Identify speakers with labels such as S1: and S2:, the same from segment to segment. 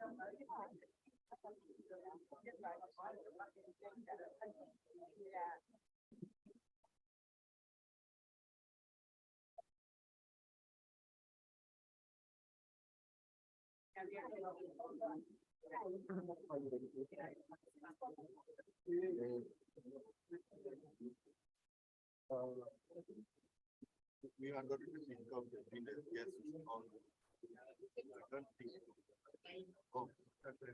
S1: We are going to think of the leaders, yes, on. I don't think so. Oh, that's very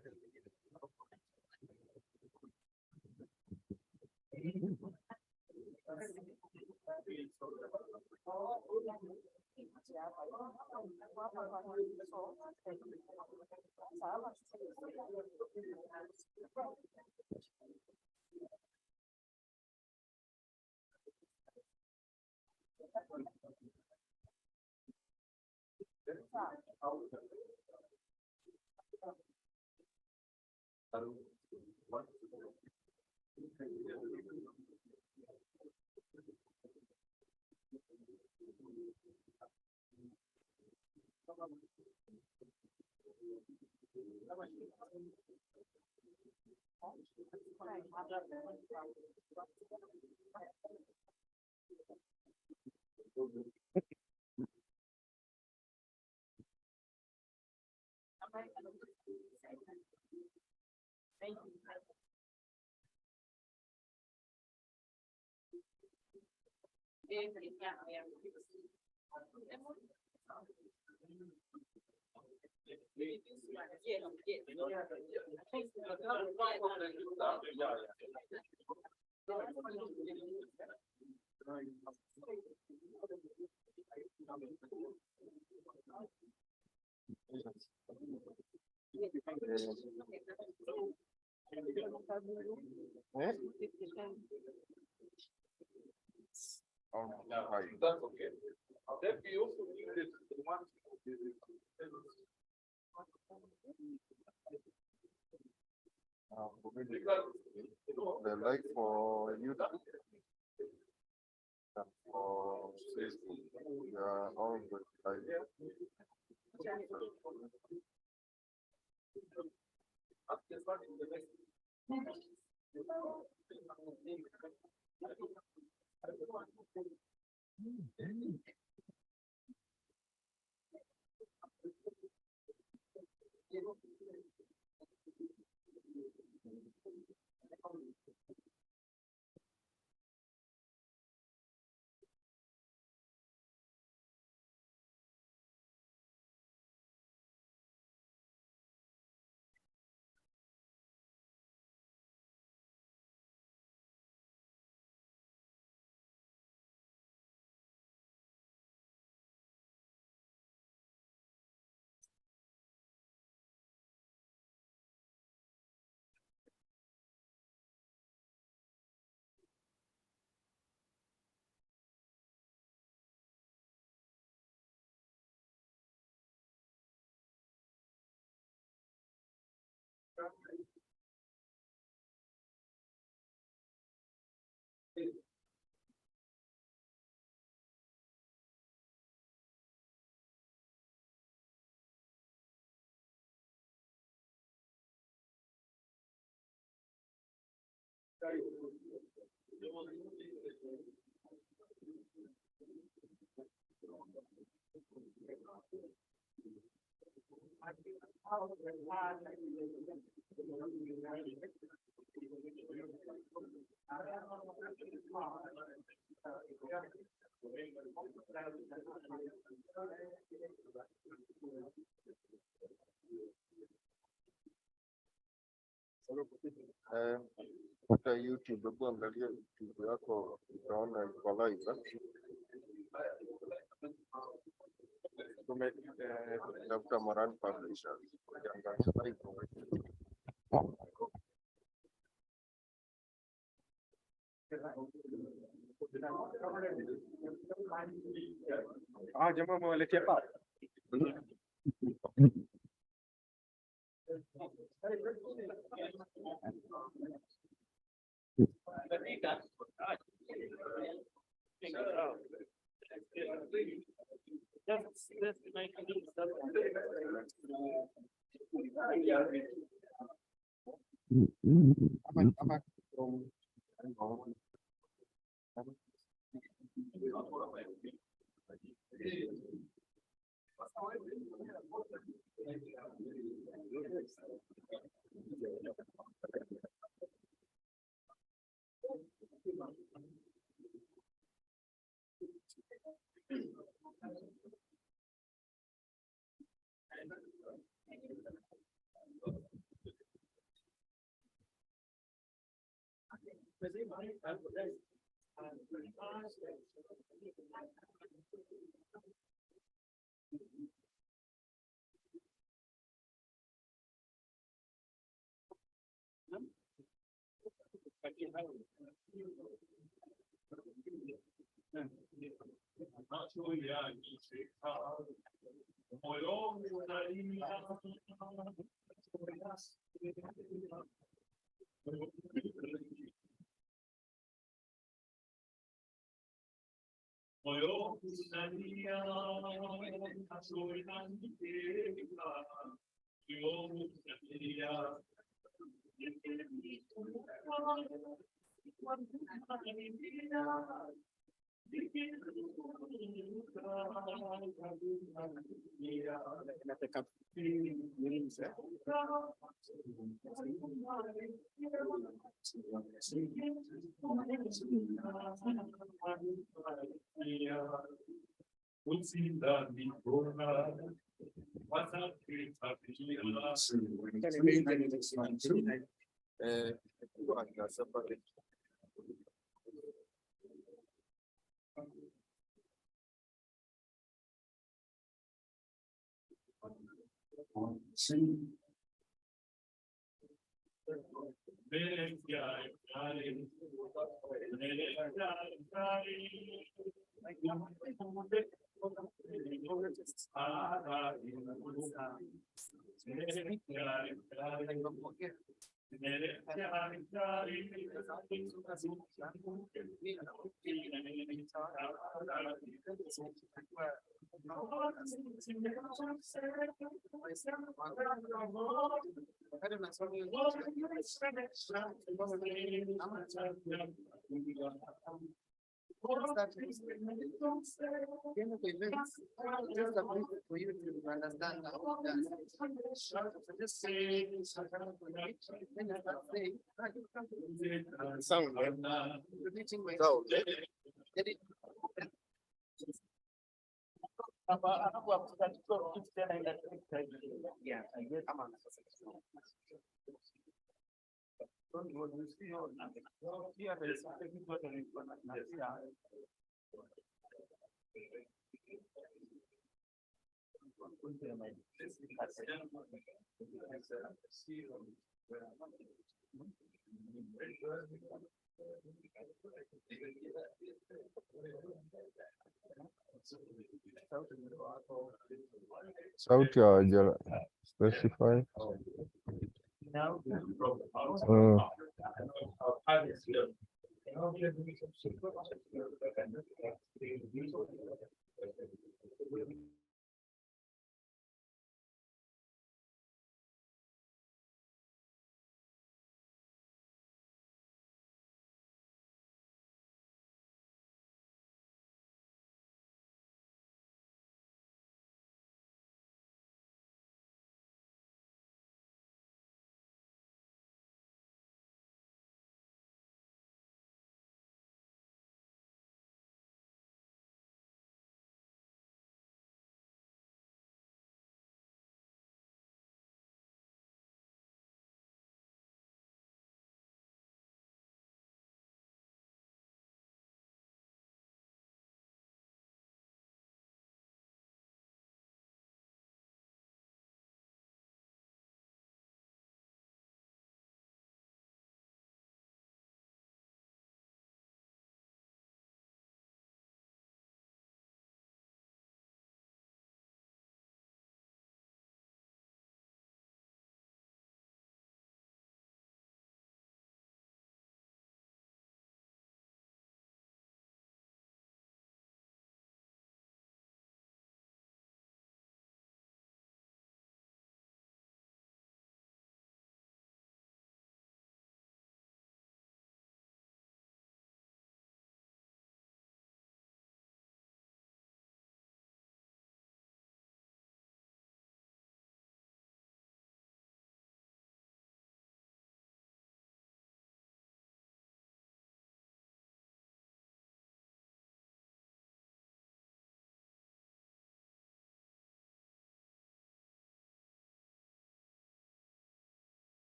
S2: That's okay. Then we also need this one.
S1: the like for YouTube and for Facebook, we are all good. Katika YouTube, hebu angalia YouTube yako utaona iko live. Tafuta Moran Publishers. Ukiangalia live.
S2: Jamaa mwaletea pa.
S3: Sauti hawaja specify.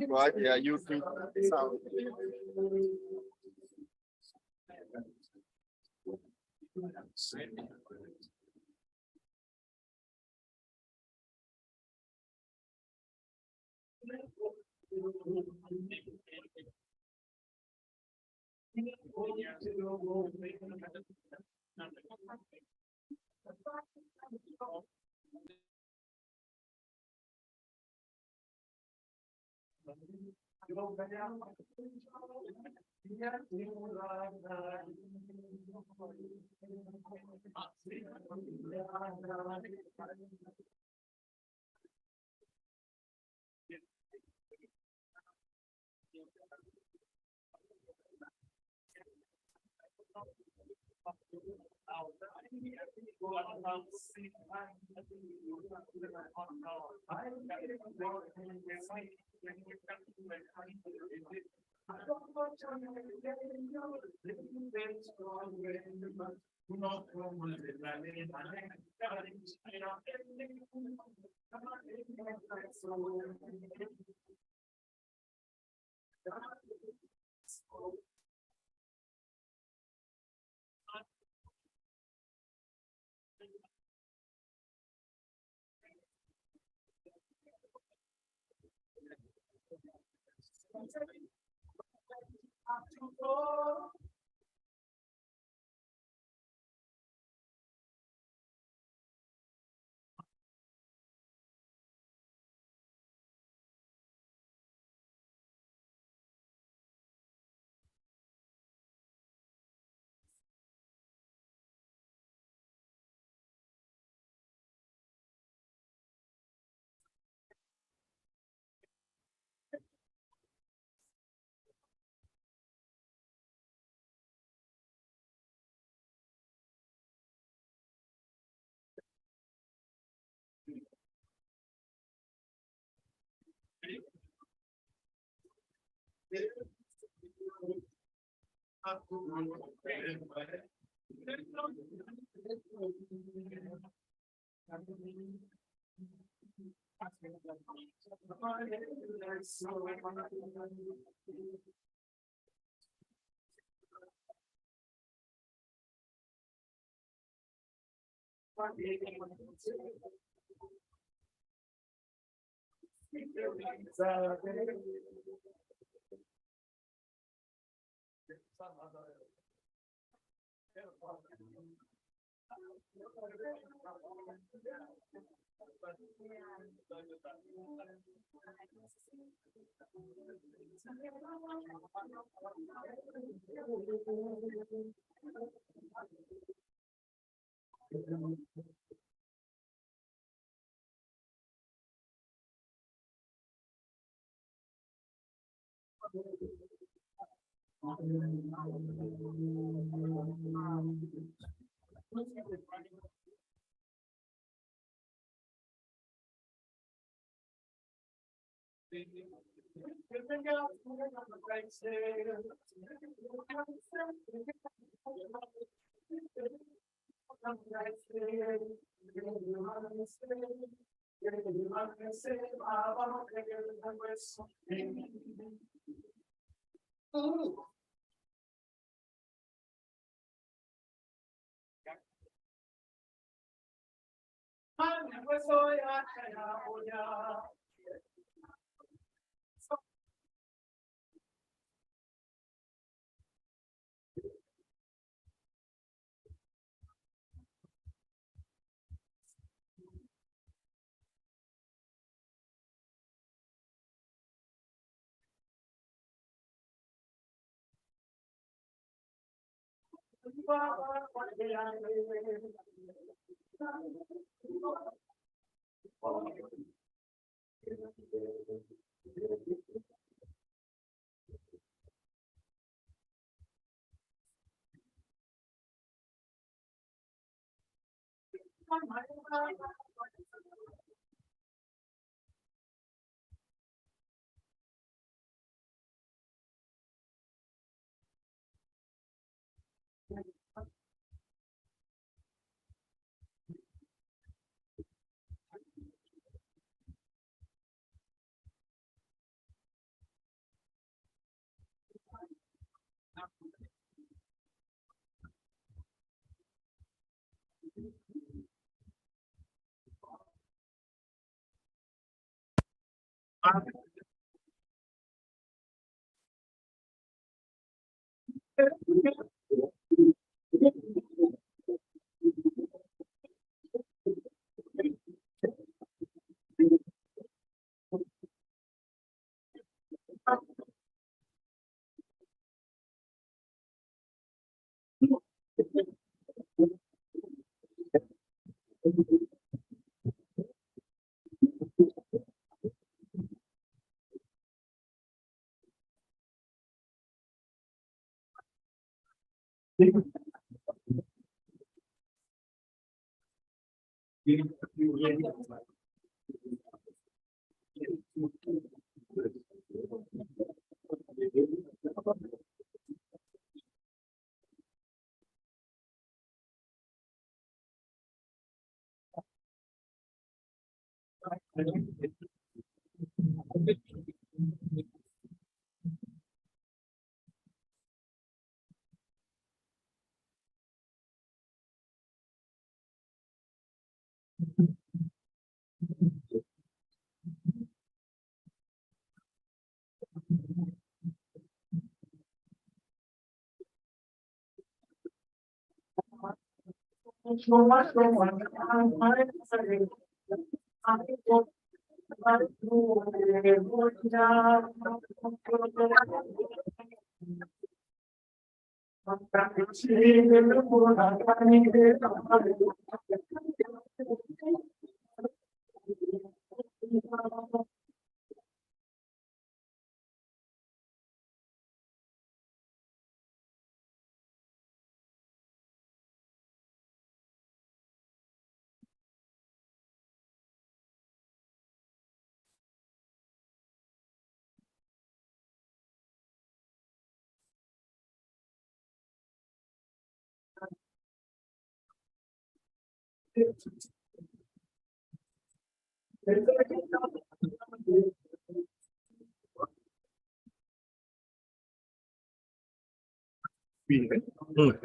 S1: Right, yeah, you too. Sound.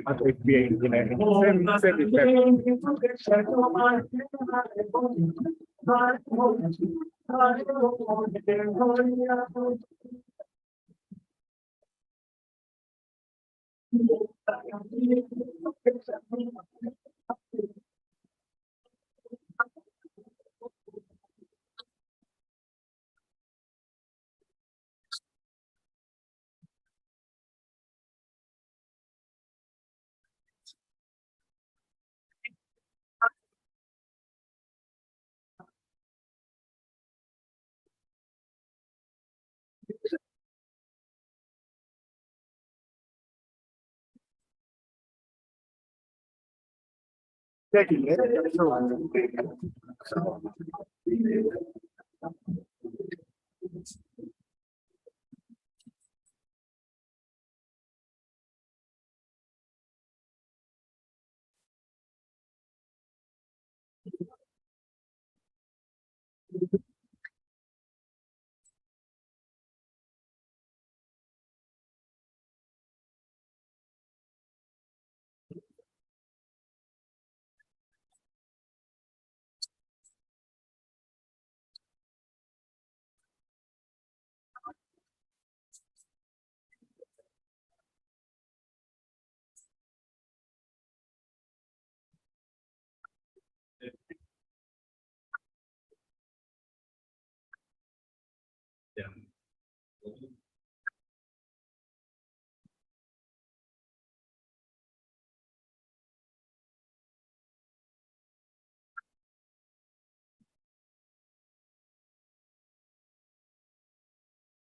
S4: Atau SBI engineering.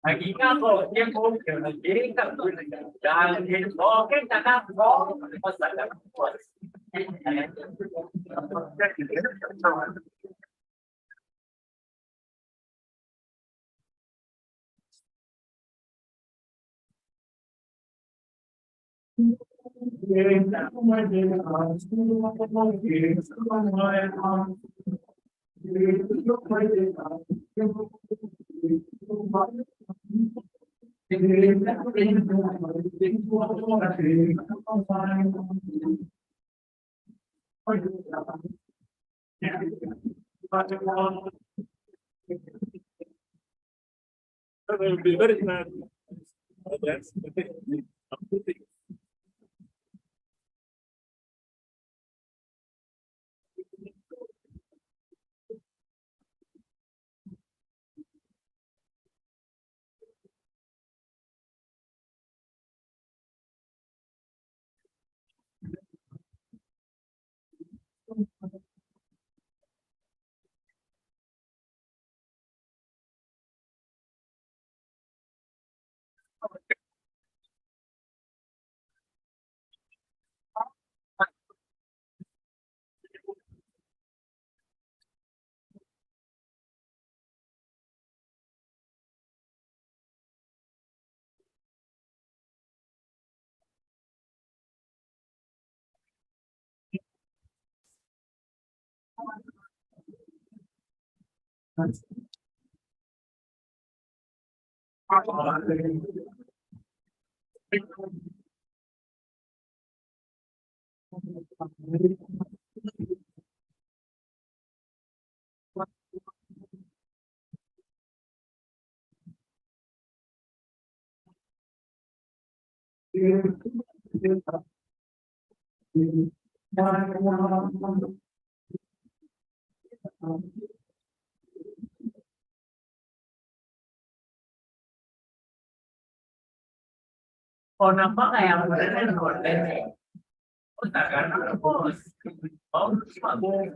S4: Aquí caso tiempo que nos llega ya el toque está no pasa la cosa. Very nice. That's the thing. Còn nằm có ngày lên rồi lên tất cả nó có mà buồn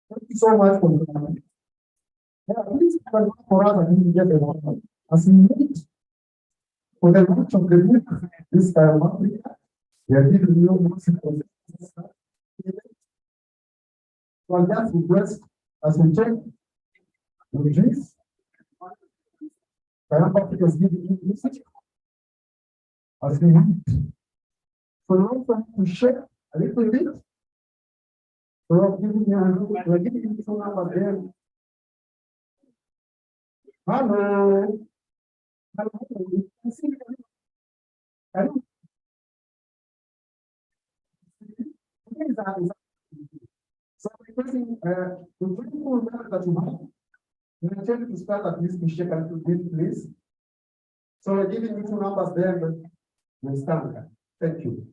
S5: Thank you so much for the comment. Yeah, please for us, I need to get a lot. As we meet for the launch of the book this time, we are giving you most important. So I just request as we check the drinks. I am about to give you message as we meet. So you also have to share a little bit. So I'm giving you, we're giving you some number there. Hello. Hello. Hello. So requesting the people that you have, you can tell to start at least to shake a little bit, please. So we're giving you two numbers there, but we stand. Thank you.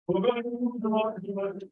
S5: We're going to move on to the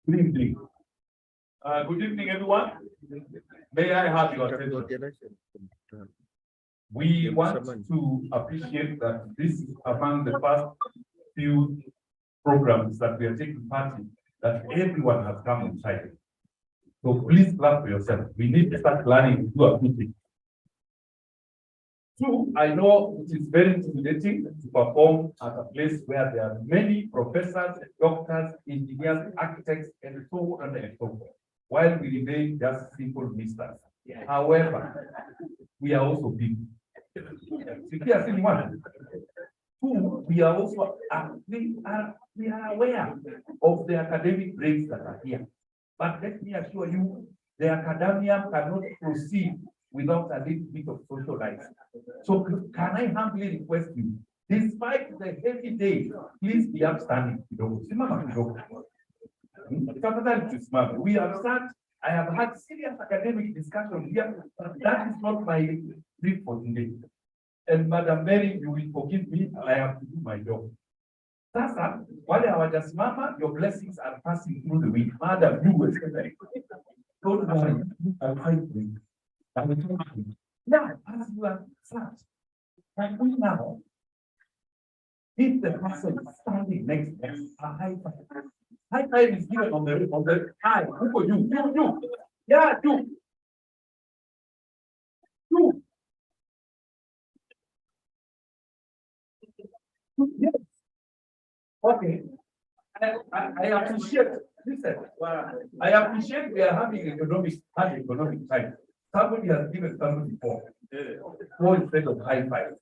S6: Good evening. Good evening, everyone. May I have your attention? We want to appreciate that this is among the first few programs that we are taking part in, that everyone has come inside. So please clap for yourself. We need to start learning to do a good thing. Two, I know it is very intimidating to perform at a place where there are many professors, doctors, engineers, architects, and so on and so forth, while we remain just simple ministers. However, we are also people. Seriously, one. Two, we are also we are aware of the academic breaks that are here. But let me assure you, the academia cannot proceed without a little bit of social life. So can I humbly request you, despite the heavy day, please be upstanding. Simama kidogo. Tafadhali tusimame. We have sat, I have had serious academic discussion here. That is not my brief for today. And Madam Mary, you will forgive me, I have to do my job. Sasa, wale hawajasimama, your blessings are passing through the week. Madam, you will say, don't worry, I'll fight with you. I will talk to you. Now, as you are sat, can we now, if the person standing next to us, a high five. High five is given on the high. Who for you? You. Yeah, you. You. Yes. Okay. I appreciate, listen, I appreciate we are having economic time. Somebody has given somebody four instead of high five.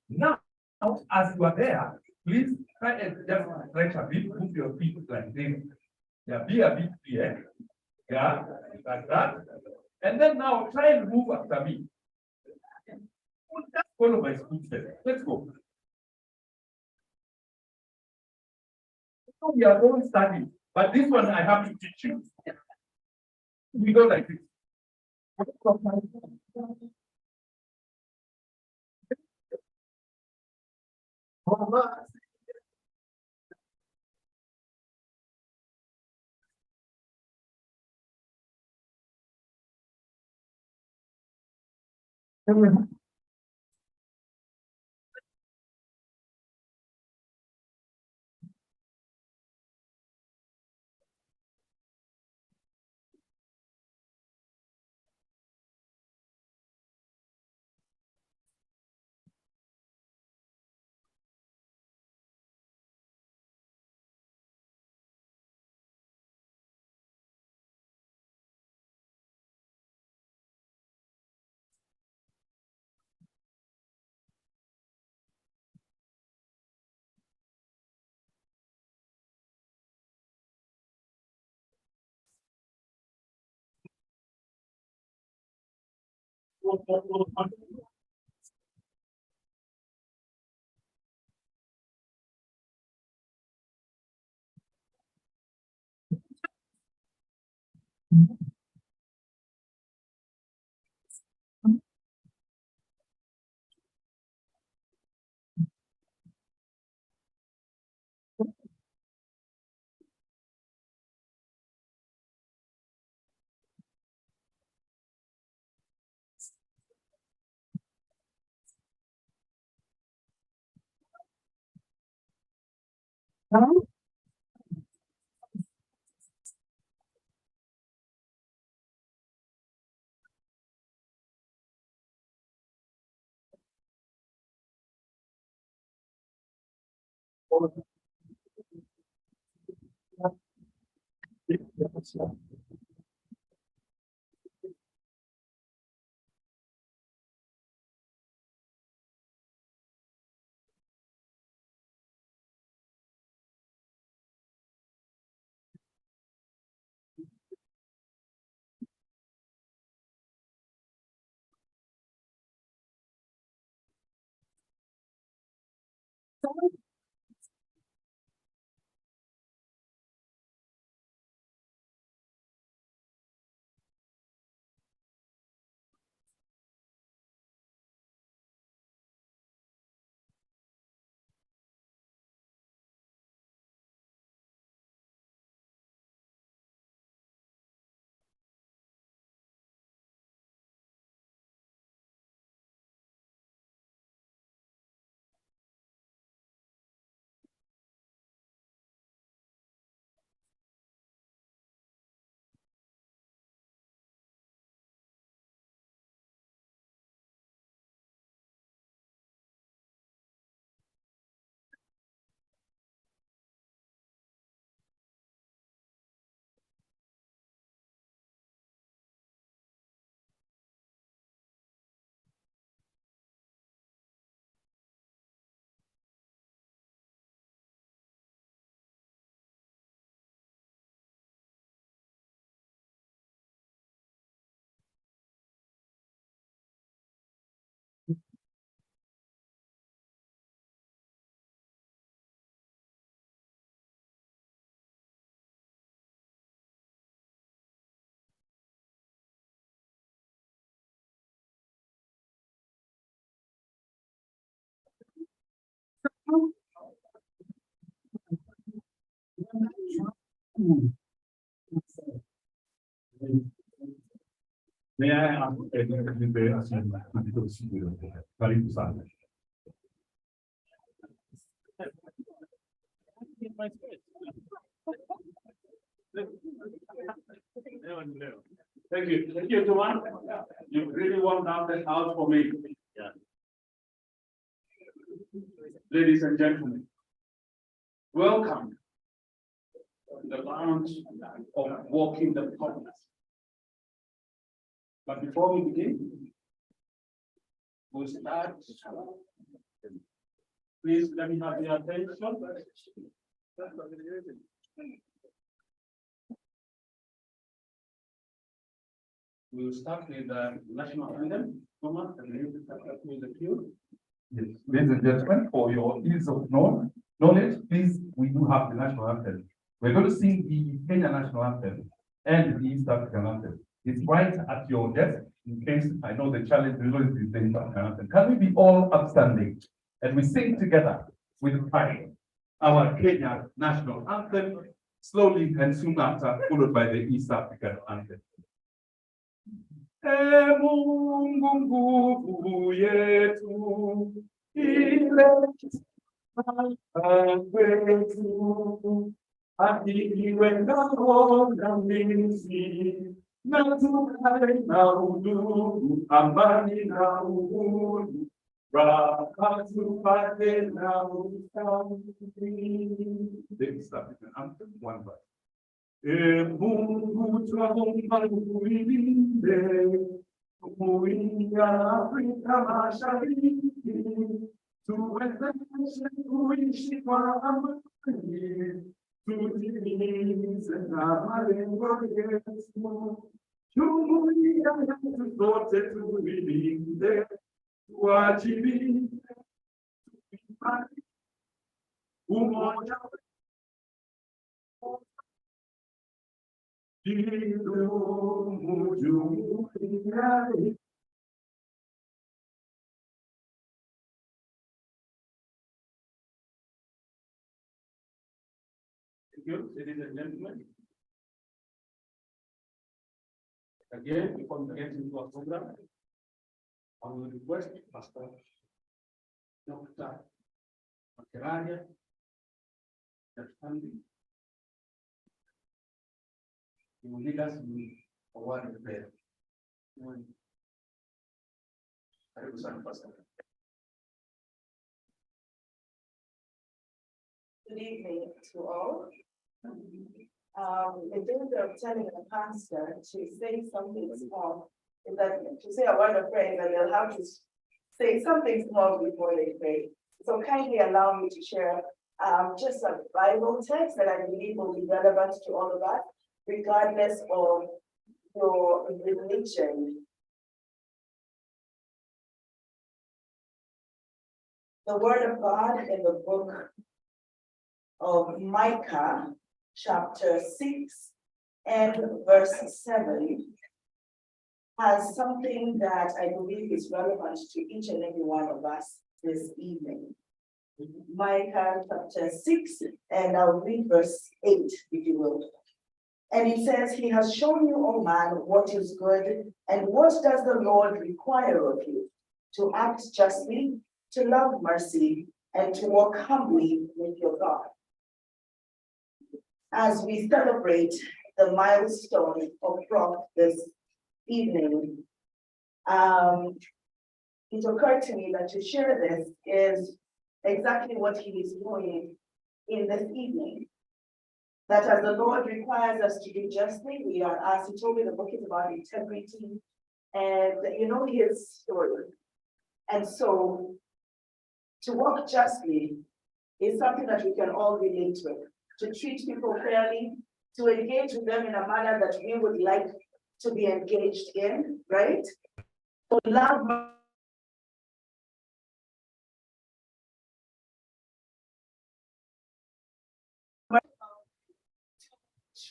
S6: Now, as you are there, please try and just stretch a bit, put your feet like this. Yeah, be a bit clear. Yeah, like that. And then now try and move after me. Just follow my footsteps. Let's go. So we are all studying, but this one I have to teach you. We go like this. May I ask Karibu sana. Thank you, Joanne. You really warmed up the house for me. Yeah. Ladies and gentlemen, welcome to the lounge of Walking the Promise. But before we begin, we'll start. Please let me have your attention. We'll start with the national anthem. Thomas, and then we'll start with the cue. Yes, ladies and gentlemen, for your ease of knowledge, please, we do have the national anthem. We're going to sing the Kenya national anthem and the East African anthem. It's right at your desk in case I know the challenge is the East African anthem. Can we be all upstanding and we sing together with pride our Kenya national anthem slowly and soon after, followed by the East African anthem. Mungu nguvu yetu, ile kwetu, akiwe ngao na mlinzi, na tukae na udugu, amani na uhuru, raha tupate na ustawi. The East African anthem, one verse. Mungu tunaomba uilinde, uingia Afrika Mashariki, tuwezeshe kuishi kwa amani, tutimize na malengo yetu. Jumuiya yetu zote tuilinde, tuwajibike, umoja Thank you, ladies and gentlemen. Again, before we get into our program, I will request Pastor Dr. Makerania, he will lead us in a word of prayer.
S7: Good evening to all. In terms of telling a pastor to say something small, is that to say a word of prayer, then they'll have to say something small before they pray. So kindly allow me to share just a Bible text that I believe will be relevant to all of us, regardless of your religion. The word of God in the book of Micah, chapter 6 and verse 7, has something that I believe is relevant to each and every one of us this evening. Micah chapter 6, and I'll read verse 8, if you will. And it says, "He has shown you, O man, what is good, and what does the Lord require of you? To act justly, to love mercy, and to walk humbly with your God." As we celebrate the milestone of Rock this evening, it occurred to me that to share this is exactly what he is doing in this evening. That as the Lord requires us to do justly, we are asked. He told me the book is about integrity, and you know his story. And so to walk justly is something that we can all relate to. To treat people fairly, to engage with them in a manner that we would like to be engaged in, right? To love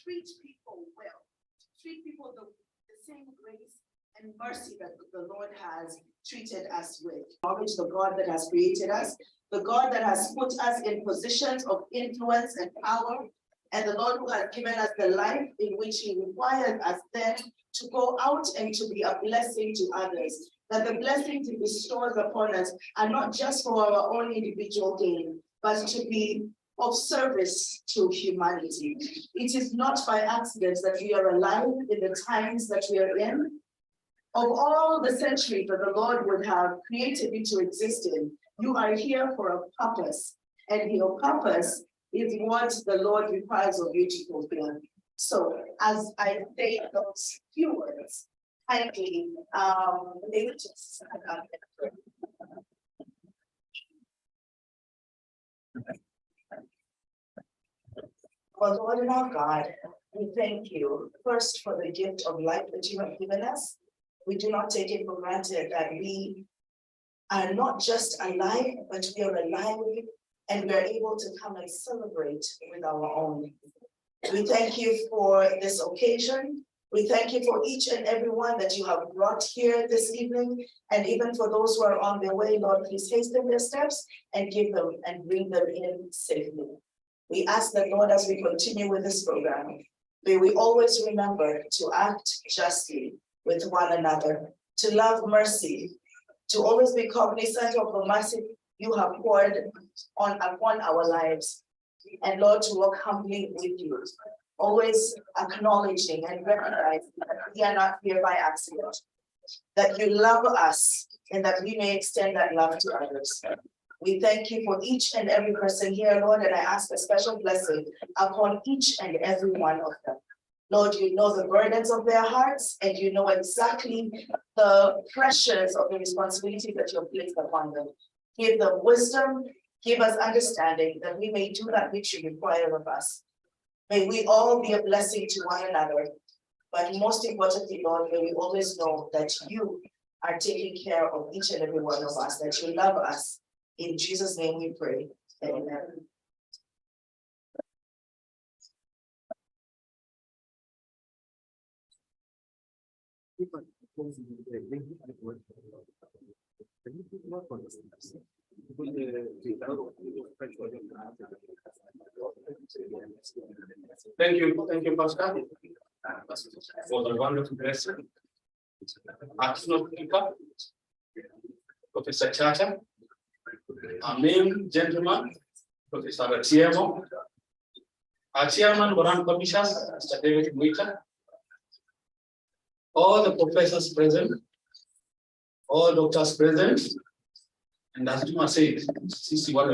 S7: treat people well, to treat people the same grace and mercy that the Lord has treated us with. Acknowledge the God that has created us, the God that has put us in positions of influence and power, and the Lord who has given us the life in which He requires us then to go out and to be a blessing to others. That the blessings He bestows upon us are not just for our own individual gain, but to be of service to humanity. It is not by accident that we are alive in the times that we are in. Of all the centuries that the Lord would have created you to exist in, you are here for a purpose, and your purpose is what the Lord requires of you to fulfill. So as I say those few words, kindly, they would just stand up. Well, Lord and our God, we thank you first for the gift of life that you have given us. We do not take it for granted that we are not just alive, but we are alive and we are able to come and celebrate with our own. We thank you for this occasion. We thank you for each and every one that you have brought here this evening, and even for those who are on their way, Lord, please hasten their steps and give them and bring them in safely. We ask that, Lord, as we continue with this program, may we always remember to act justly with one another, to love mercy, to always be cognizant of the mercy you have poured upon our lives, and Lord, to walk humbly with you, always acknowledging and recognizing that we are not here by accident, that you love us and that we may extend that love to others. We thank you for each and every person here, Lord, and I ask a special blessing upon each and every one of them. Lord, you know the burdens of their hearts, and you know exactly the pressures of the responsibility that you have placed upon them. Give them wisdom, give us understanding that we may do that which you require of us. May we all be a blessing to one another, but most importantly, Lord, may we always know that you are taking care of each and every one of us, that you love us. In Jesus' name we pray. Amen.
S8: Thank you, Pastor, for the wonderful lesson. Arsenal speaker, Professor Chacha, our main gentleman, Professor Atiemo, our chairman, Boran Commissioners, Mr. David Mwita, all the professors present, all doctors present, and as Juma said, CC what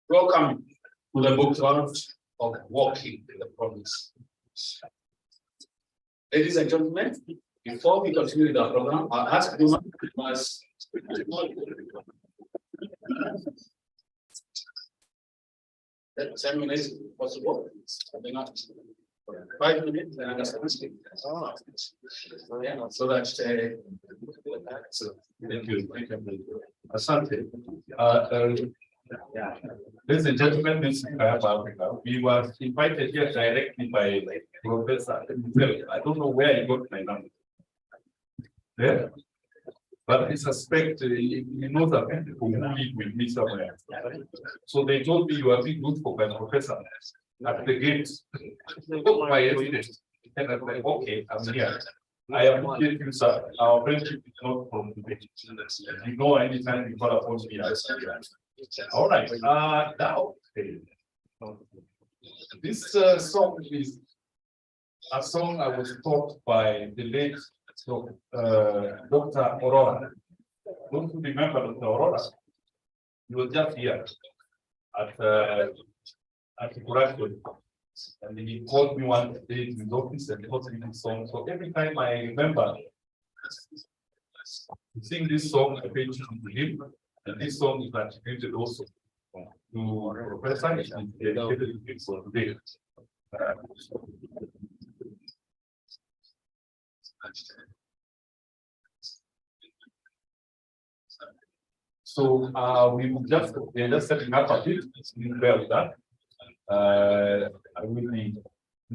S8: welcome to the book of Walking in the Promise. Ladies and gentlemen, before we continue with our program, I'll ask Juma was 10 minutes possible. 5 minutes, and so that thank you. Asante. Ladies and gentlemen, this is Africa. We were invited here directly by Professor. I don't know where he got my number. Yeah. But I suspect he knows that people who live with me somewhere. So they told me you are being good for my professor at the gate. Took my evidence. And I'm like, okay, I'm here. I appreciate you, sir. Our friendship is not from today. You know, anytime you call upon me, I say that. All right. Now, this song is a song I was taught by the late Dr. Aurora. Don't you remember Dr. Aurora? He was just here at the Kurashi, and he called me one day in his office and taught me this song. So every time I remember to sing this song, I pay attention to him, and this song is attributed also to Professor. It is dedicated for today. So we're just setting up a bit. It's been well done. I will be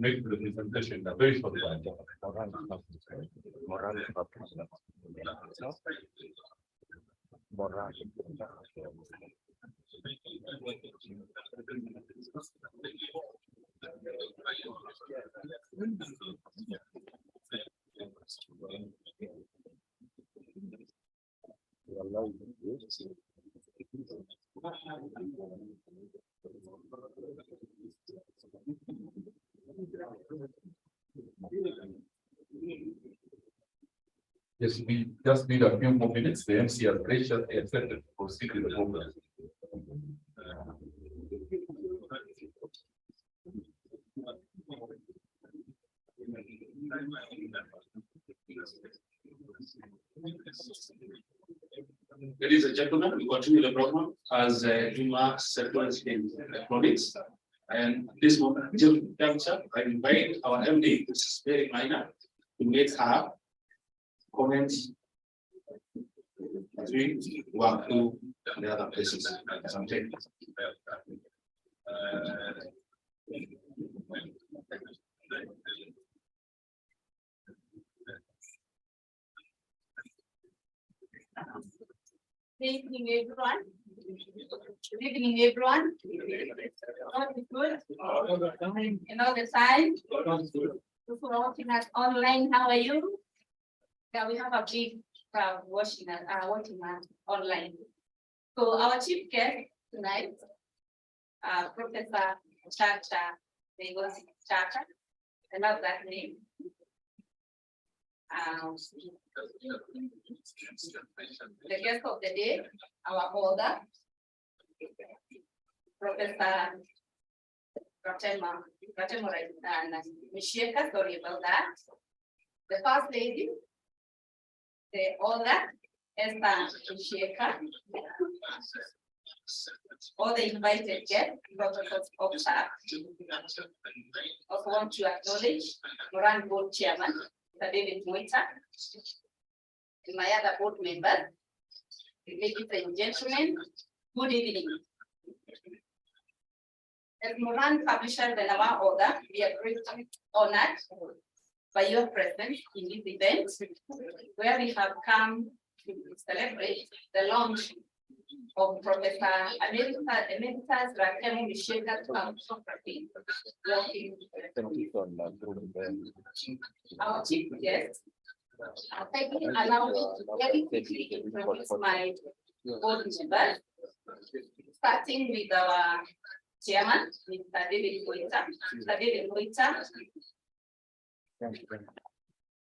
S8: make the presentation a very short one. Yes, we just need a few more minutes. The MC has graciously accepted to proceed with the program.
S9: Ladies and gentlemen, we continue the program as remarks sectors in electronics. And this moment, juncture, I invite our MD, which is very minor, to make her comments as we walk through the other places. Something.
S10: Good evening, everyone. Good evening, everyone. All is good. And all the time. Those who are watching us online, how are you? Yeah, we have a big crowd watching us online. So our chief guest tonight, Professor Chacha Lagos Chacha. I love that name. The guest of the day, our holder, Professor Ratema Misheka, sorry about that. The first lady, the holder, Esther Misheka. All the invited guests, protocols officer. Also want to acknowledge Moran Board Chairman, Mr. David Moita, and my other board members. Ladies and gentlemen, good evening. As Moran publishers and our order, we are greatly honored by your presence in this event, where we have come to celebrate the launch of Professor Emeritus Ratemo Misheka photography. Our chief guest, kindly allow me to very quickly introduce my board members, starting with our chairman, Mr. David Moita. Mr. David Moita.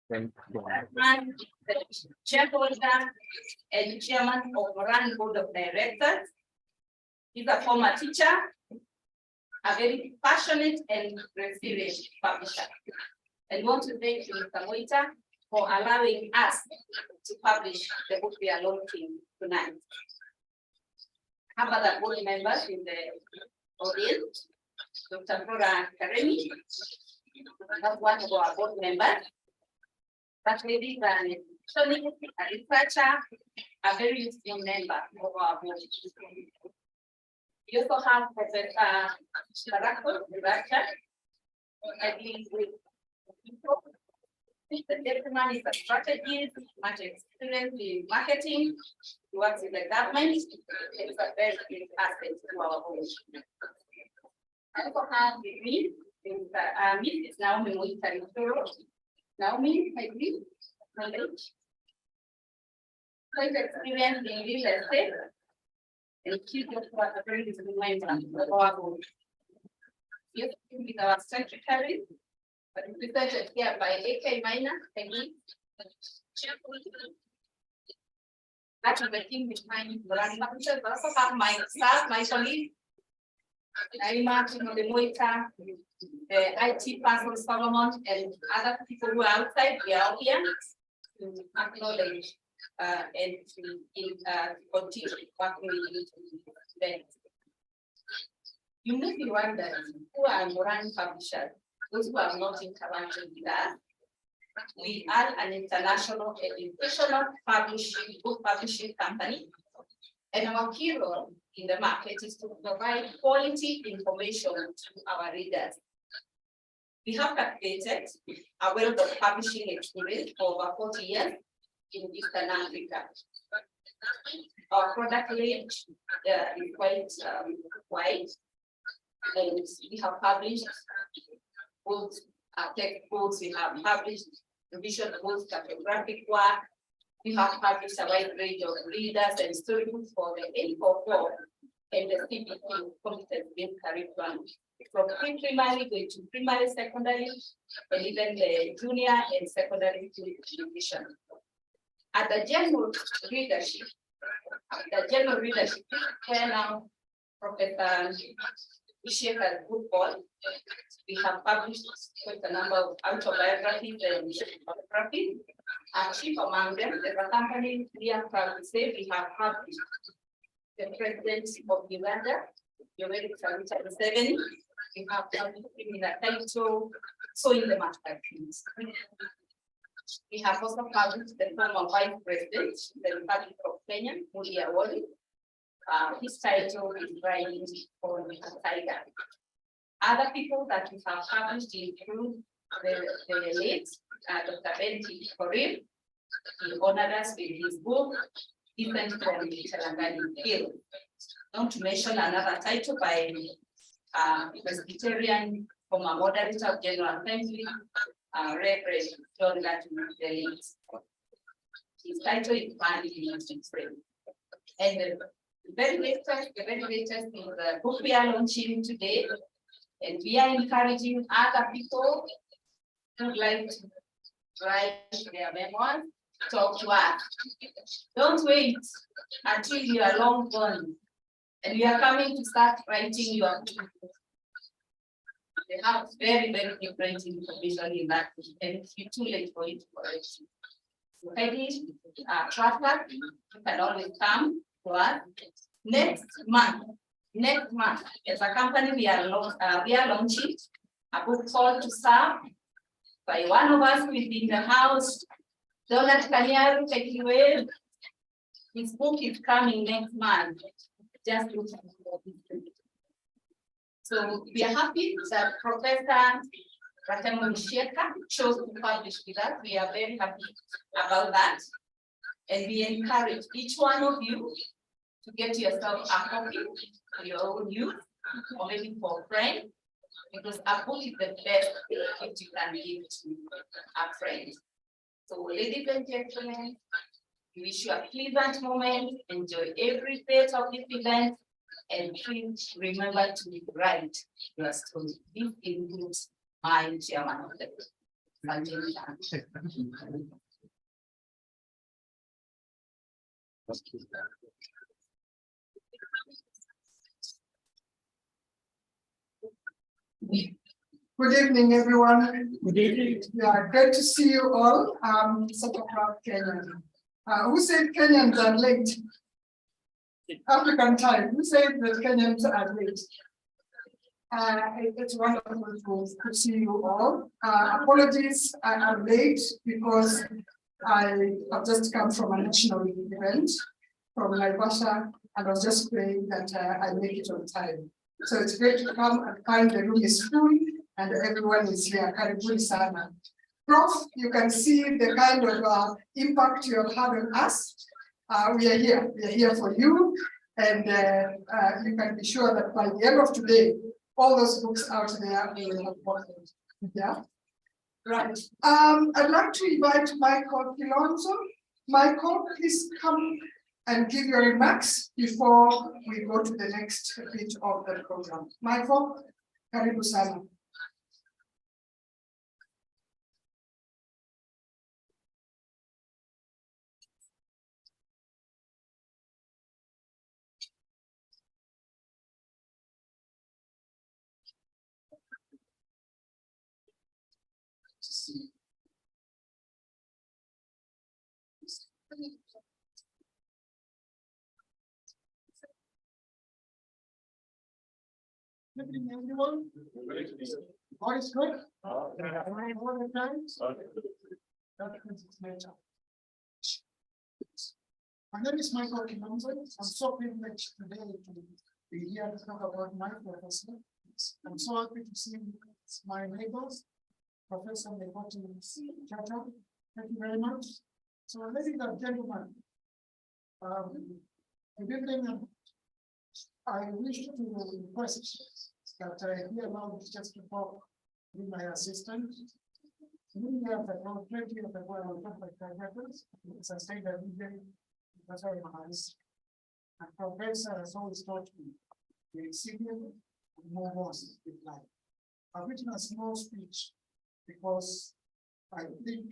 S10: And the shareholder and chairman of Moran Board of Directors. He's a former teacher, a very passionate and resilient publisher. And want to thank you, Mr. Moita, for allowing us to publish the book we are launching tonight. How about the board members in the audience? Dr. Flora Karemi, that's one of our board members. That lady is a researcher, a very useful member of our board. We also have Professor Sharako, director. I believe with people. The gentleman is a strategist, much experience in marketing, he works with the government. It's a very big asset to our board. I also have with me Mrs. Naomi Moita. Naomi, I believe, knowledge. Quite experience in real estate. And she's also a very visible member of our board. Yes, with our secretary, but presented here by AK Minor, again. That's the team behind Moran Publishers. I also have my staff, my colleague, Naima Moita, the IT person Solomon, and other people who are outside. We are all here to acknowledge and to continue working with them. You may be wondering who are Moran Publishers. Those who have not interacted with us. We are an international educational book publishing company, and our key role in the market is to provide quality information to our readers. We have calculated a wealth of publishing experience for over 40 years in Eastern Africa. Our product range is quite wide, and we have published both textbooks, we have published revision books, cartographic work, we have published a wide range of readers and storybooks for the 844 and the CBC competence-based curriculum, from pre-primary going to primary, secondary, and even the junior and secondary education. At the general readership, where now Professor Isheka's book called, we have published quite a number of autobiographies and biographies. Chief among them, as a company, we are proud to say we have published the President of Uganda, Yoweri Kaguta Museveni. We have published him in a title, Sowing the Mustard Trees. We have also published the former Vice President, the Republic of Kenya, Mulia Awori. His title is Riding on a Tiger. Other people that we have published include the late Dr. Benji Korir. He honored us with his book, Different from Chalangani Hill. Not to mention another title by Presbyterian former moderator of General Assembly, Reverend John Latin Delete. His title is Finding in Frame. And the very latest is the book we are launching today. And we are encouraging other people who would like to write their memoirs, talk to us. Don't wait until you are long gone and you are coming to start writing your book. They have very, very different information in that, and it's too late for it to correct you. Ready, tracker, you can always come to us. Next month, as a company, we are launching a book called To Serve by one of us within the house, Donald Kanyaru, take it away. His book is coming next month. Just look for it. So we are happy that Professor Ratemo Isheka chose to publish with us. We are very happy about that. And we encourage each one of you to get yourself a copy for your own use, or maybe for a friend, because a book is the best gift you can give to a friend. So ladies and gentlemen, we wish you a pleasant moment, enjoy every bit of this event, and please remember to write your story. This includes my chairman of the
S5: Good evening, everyone. Good evening. Yeah, great to see you all. Such a proud Kenyan. Who said Kenyans are late? African time. Who said that Kenyans are late? It's wonderful to see you all. Apologies, I am late because I have just come from a national event from Naivasha, and I was just praying that I make it on time. So it's great to come and find the room is full and everyone is here. Karibuni sana. Prof, you can see the kind of impact you have had on us. We are here for you, and you can be sure that by the end of today, all those books out there will have bought them. Yeah, right. I'd like to invite Michael Kilonzo. Michael, please come and give your remarks before we go to the next bit of the program. Michael, karibu sana. Good evening, everyone. All is good? My name is Michael Kilonzo. I'm so privileged today to be here to talk about my professor. I'm so happy to see my neighbors, Professor Lekoti Chata, thank you very much. So, ladies and gentlemen, good evening. I wish to request that I be allowed just to talk with my assistant. We have about 20 of the world records. It's a state that we that's very nice. And Professor has always taught me the recipient and move on with life. I've written a small speech because I think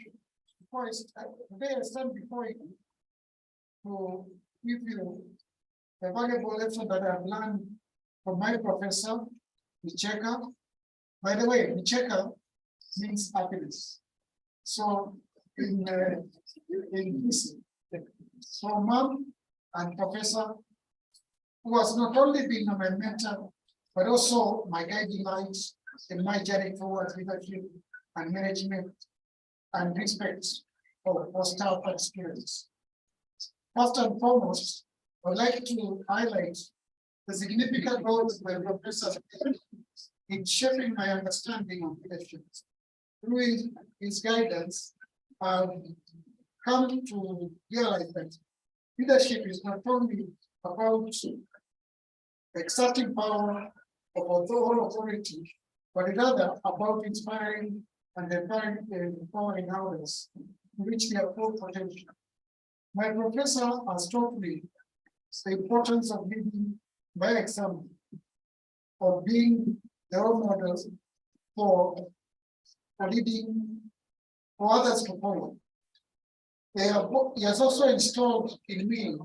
S5: today I stand before you to give you the valuable lesson that I've learned from my professor, Micheka. By the way, Micheka means happiness. So in this, so mom and professor, who has not only been my mentor, but also my guiding lights in my journey towards leadership and management and respect for staff and students. First and foremost, I would like to highlight the significant role my professor in shaping my understanding of leadership. Through his guidance, I've come to realize that leadership is not only about exerting power of all authority, but rather about inspiring and empowering others to reach their full potential. My professor has taught me the importance of leading by example, of being the role models for leading for others to follow. He has also installed in me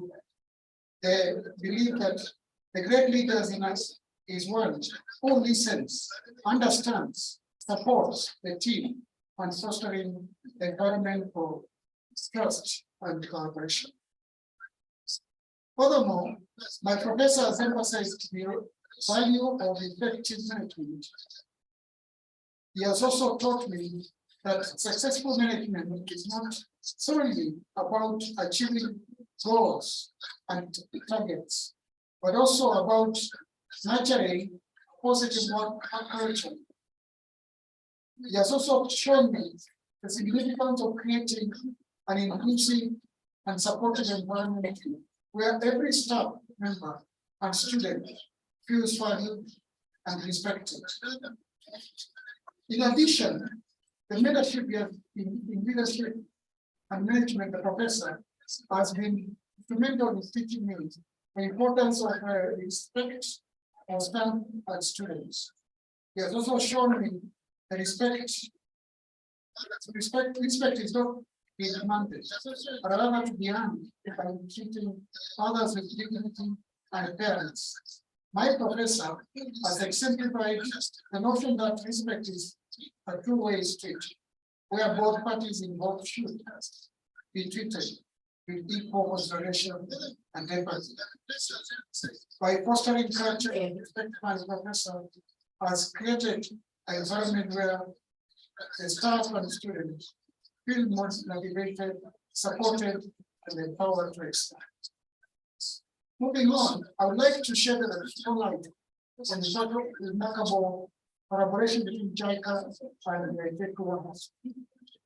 S5: the belief that the great leaders in us is one who listens, understands, supports the team, and fostering the environment for trust and collaboration. Furthermore, my professor has emphasized the value of effective management. He has also taught me that successful management is not solely about achieving goals and targets, but also about nurturing positive work culture. He has also shown me the significance of creating an inclusive and supportive environment where every staff member and student feels valued and respected. In addition, the leadership in leadership and management, the professor has been instrumental in teaching me the importance of respect of staff and students. He has also shown me the respect is not being demanded, but rather to be earned by treating others with dignity and fairness. My professor has exemplified the notion that respect is a two-way street, where both parties involved should be treated with equal consideration and empathy. By fostering culture and respect, my professor has created an environment where the staff and students feel more motivated, supported, and empowered to excel. Moving on, I would like to share the spotlight on the remarkable collaboration between JICA and the JECO.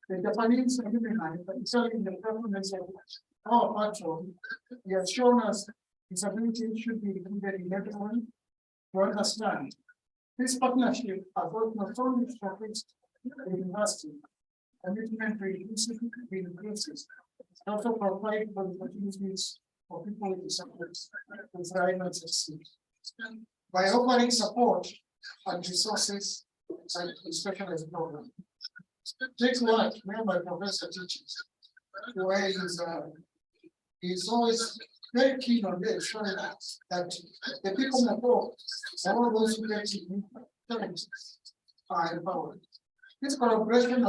S5: The Japanese alumni, particularly in the performance of our platform, he has shown us his ability should be included in everyone to understand. This partnership has worked not only for the university, commitment to inclusive increases, but also provide for the opportunities for people with disabilities to thrive and succeed. By offering support and resources and specialized programs. Take what my professor teaches, where he's always very keen on this, showing that the people involved, all those who get challenges, are empowered. This collaboration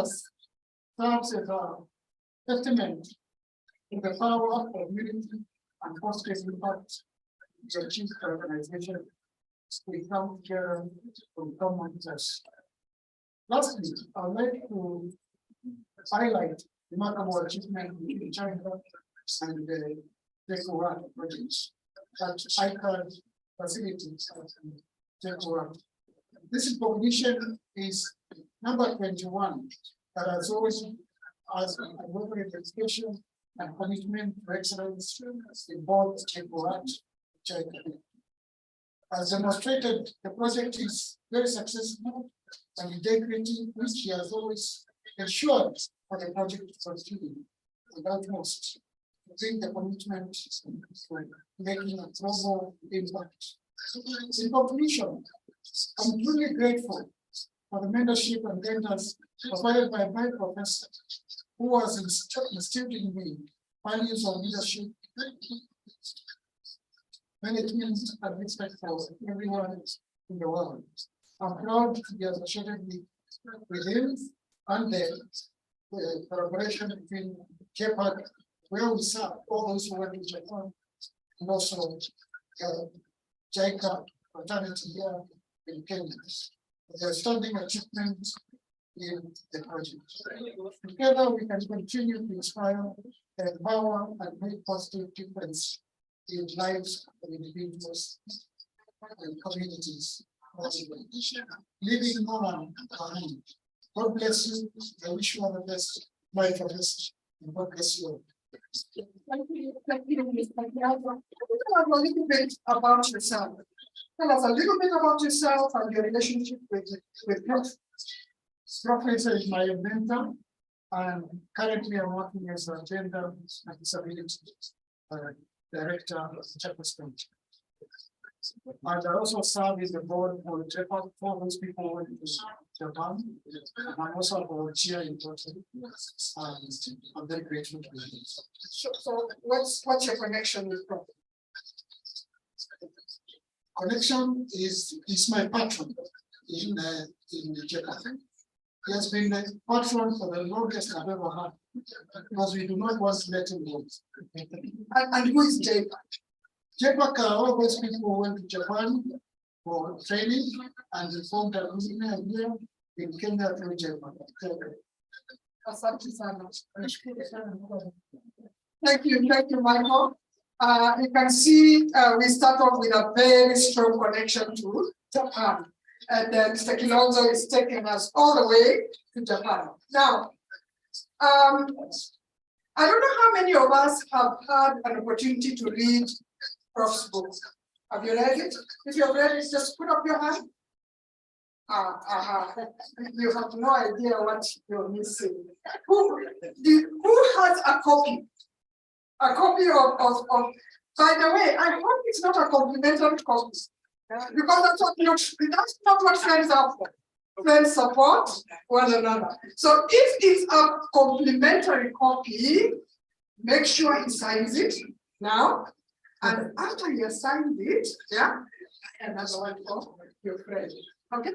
S5: serves as a testament to the power of unity and positive impact to achieve the organization. We come together from common interest. Lastly, I'd like to highlight the remarkable achievement in China and the JECO projects that ICAD facilities at JECO. this recognition is number 21, that has always, as a work education and commitment to excellence in both Chebuat. As demonstrated, the project is very successful and integrity, which he has always ensured for the project to continue. And utmost, bring the commitment to making a global impact. In conclusion, I'm truly grateful for the mentorship and guidance provided by my professor, who has instilled in me values of leadership, management, and respect for everyone in the world. I'm proud to be associated with him and the collaboration between JPAC, where we serve all those who work in Japan, and also JICA fraternity here in Kenya. The outstanding achievement in the project. Together, we can continue to inspire, empower, and make positive difference in lives of individuals and communities, leaving no one behind. God bless you. I wish you all the best, my professor, and God bless you all.
S11: Thank you, Mr. Piazza. Tell us a little bit about yourself. Tell us a little bit about yourself and your relationship with Prof.
S5: Professor is my mentor, and currently I'm working as a gender and disability director of Japan. And I also serve as the board for Japan for those people who went to Japan. I'm also a volunteer in Portugal, and I'm very grateful to you.
S11: So what's your connection with Prof?
S5: Connection is my patron in Japan. He has been the patron for the longest I've ever had, because we do not want to let him go.
S11: And who is JPAC?
S5: JPAC are all those people who went to Japan for training and they formed a company here in Kenya through JPAC.
S11: Asante sana. Thank you, Michael. You can see we start off with a very strong connection to Japan. And then Mr. Kilonzo is taking us all the way to Japan. Now, I don't know how many of us have had an opportunity to read Prof's book. Have you read it? If you have read it, just put up your hand. You have no idea what you're missing. Who has a copy? A copy of by the way, I hope it's not a complimentary copy. Because that's not what friends are for. Friends support one another. So if it's a complimentary copy, make sure he signs it now. And after he has signed it, another one for your friend. Okay?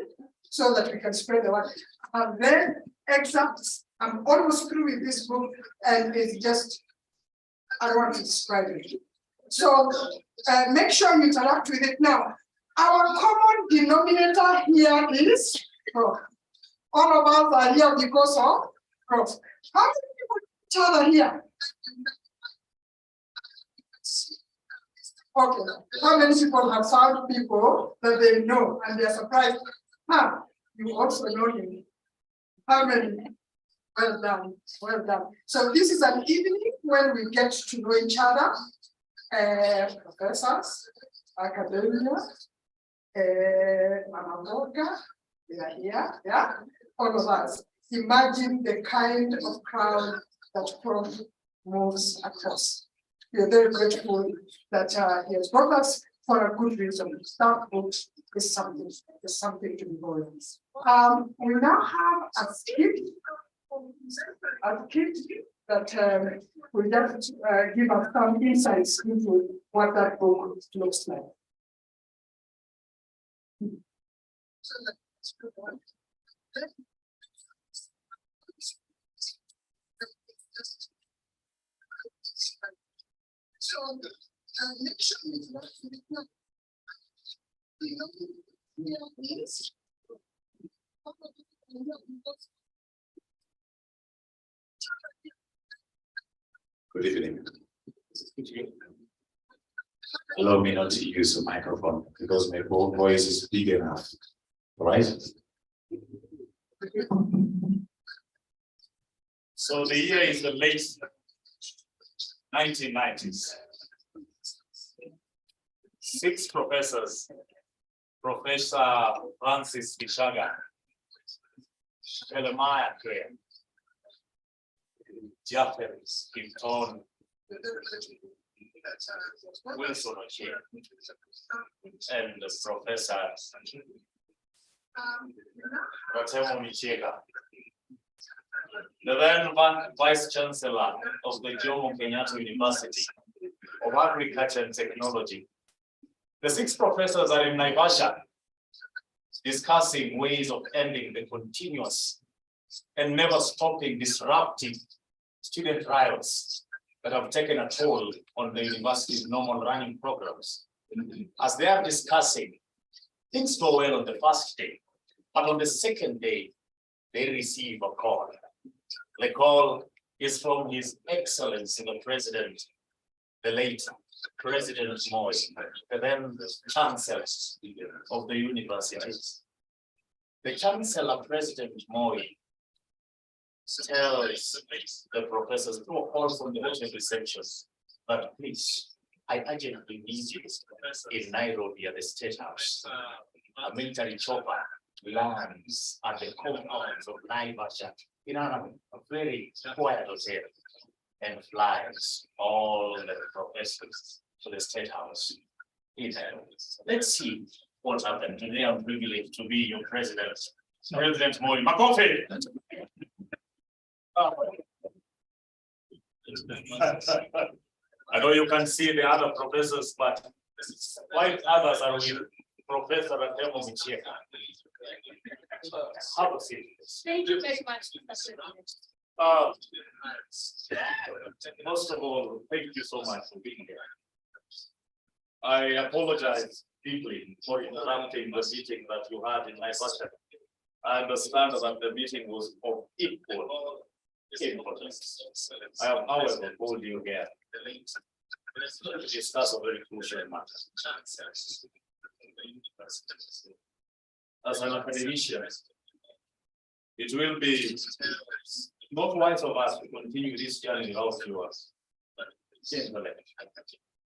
S11: So that we can spread the word. And then excerpts. I'm almost through with this book, and it's just, I don't want to describe it. So make sure you interact with it now. Our common denominator here is Prof. All of us are here because of Prof. How many people know each other here? Okay. How many people have found people that they know and they're surprised? You also know him. How many? Well done. Well done. So this is an evening when we get to know each other. Professors, academia, Mamamoka, they are here, all of us. Imagine the kind of crowd that Prof moves across. We are very grateful that he has brought us for a good reason. That book is something to be going on. We now have a skit that will just give us some insights into what that book looks like.
S12: Good evening. Allow me not to use a microphone because my voice is big enough Right?
S9: So the year is the late 1990s. 6 professors, Professor Francis Kishaga, Jeremiah Graham, Jeffers, Kipton, Wilson Ochie, and the Professor Ratemo Michega. The then Vice Chancellor of the Jomo Kenyatta University of Agriculture and Technology. The 6 professors are in Naivasha discussing ways of ending the continuous and never stopping disruptive student riots that have taken a toll on the university's normal running programs. As they are discussing, things go well on the first day, but on the second day, they receive a call. The call is from His Excellency the President, the late President Moi, the then Chancellor of the universities. The Chancellor President Moi tells the professors who are also in the hotel reception, but please, I urgently need you in Nairobi at the State House. A military chopper lands at the compounds of Naivasha in a very quiet hotel and flies all the professors to the State House. Let's see what happened. Today I'm privileged to be your president, President Moi. Makofi! I know you can see the other professors, but white others are with Professor Ratemo Michega. Have a seat.
S10: Thank you very much, Mr. President.
S9: Most of all, thank you so much for being here. I apologize deeply for interrupting the meeting that you had in Naivasha. I understand that the meeting was of equal importance. I have, however, called you here to discuss a very crucial matter. As an academician, it will be not wise of us to continue this journey without yours.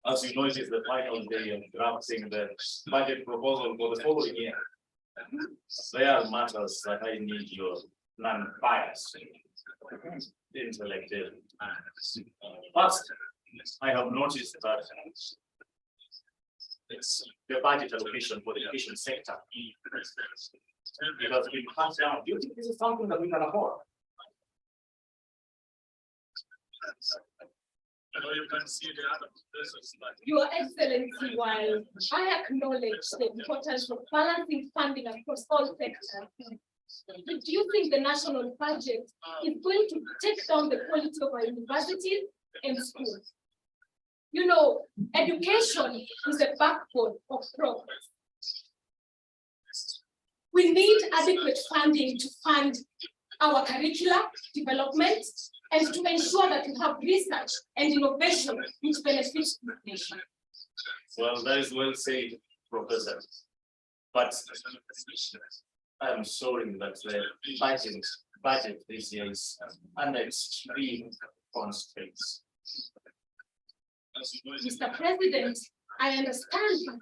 S9: As you know, it is the final day of drafting the budget proposal for the following year. There are matters that I need your non-biased intellectual. First, I have noticed that it's the budget allocation for the education sector. It has been cut down. Do you think this is something that we can afford? You can see the other places like
S10: Your Excellency, while I acknowledge the importance of balancing funding across all sectors, do you think the national budget is going to take down the quality of our universities and schools? You know, education is the backbone of progress. We need adequate funding to fund our curricula development and to ensure that we have research and innovation which benefits the nation.
S9: Well, that is well said, Professor. But I'm sorry that the budget this year is under extreme constraints.
S10: Mr. President, I understand.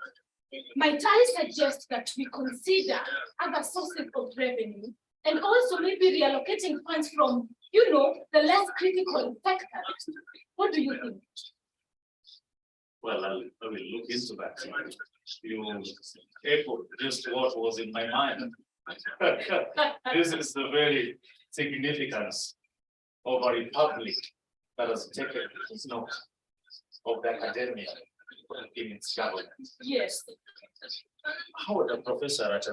S10: My tie suggests that we consider other sources of revenue and also maybe reallocating funds from, you know, the less critical sectors. What do you think?
S9: Well, I will look into that. You echoed just what was in my mind. This is the very significance of a republic that has taken note of the academia in its government.
S10: Yes.
S9: How would a professor at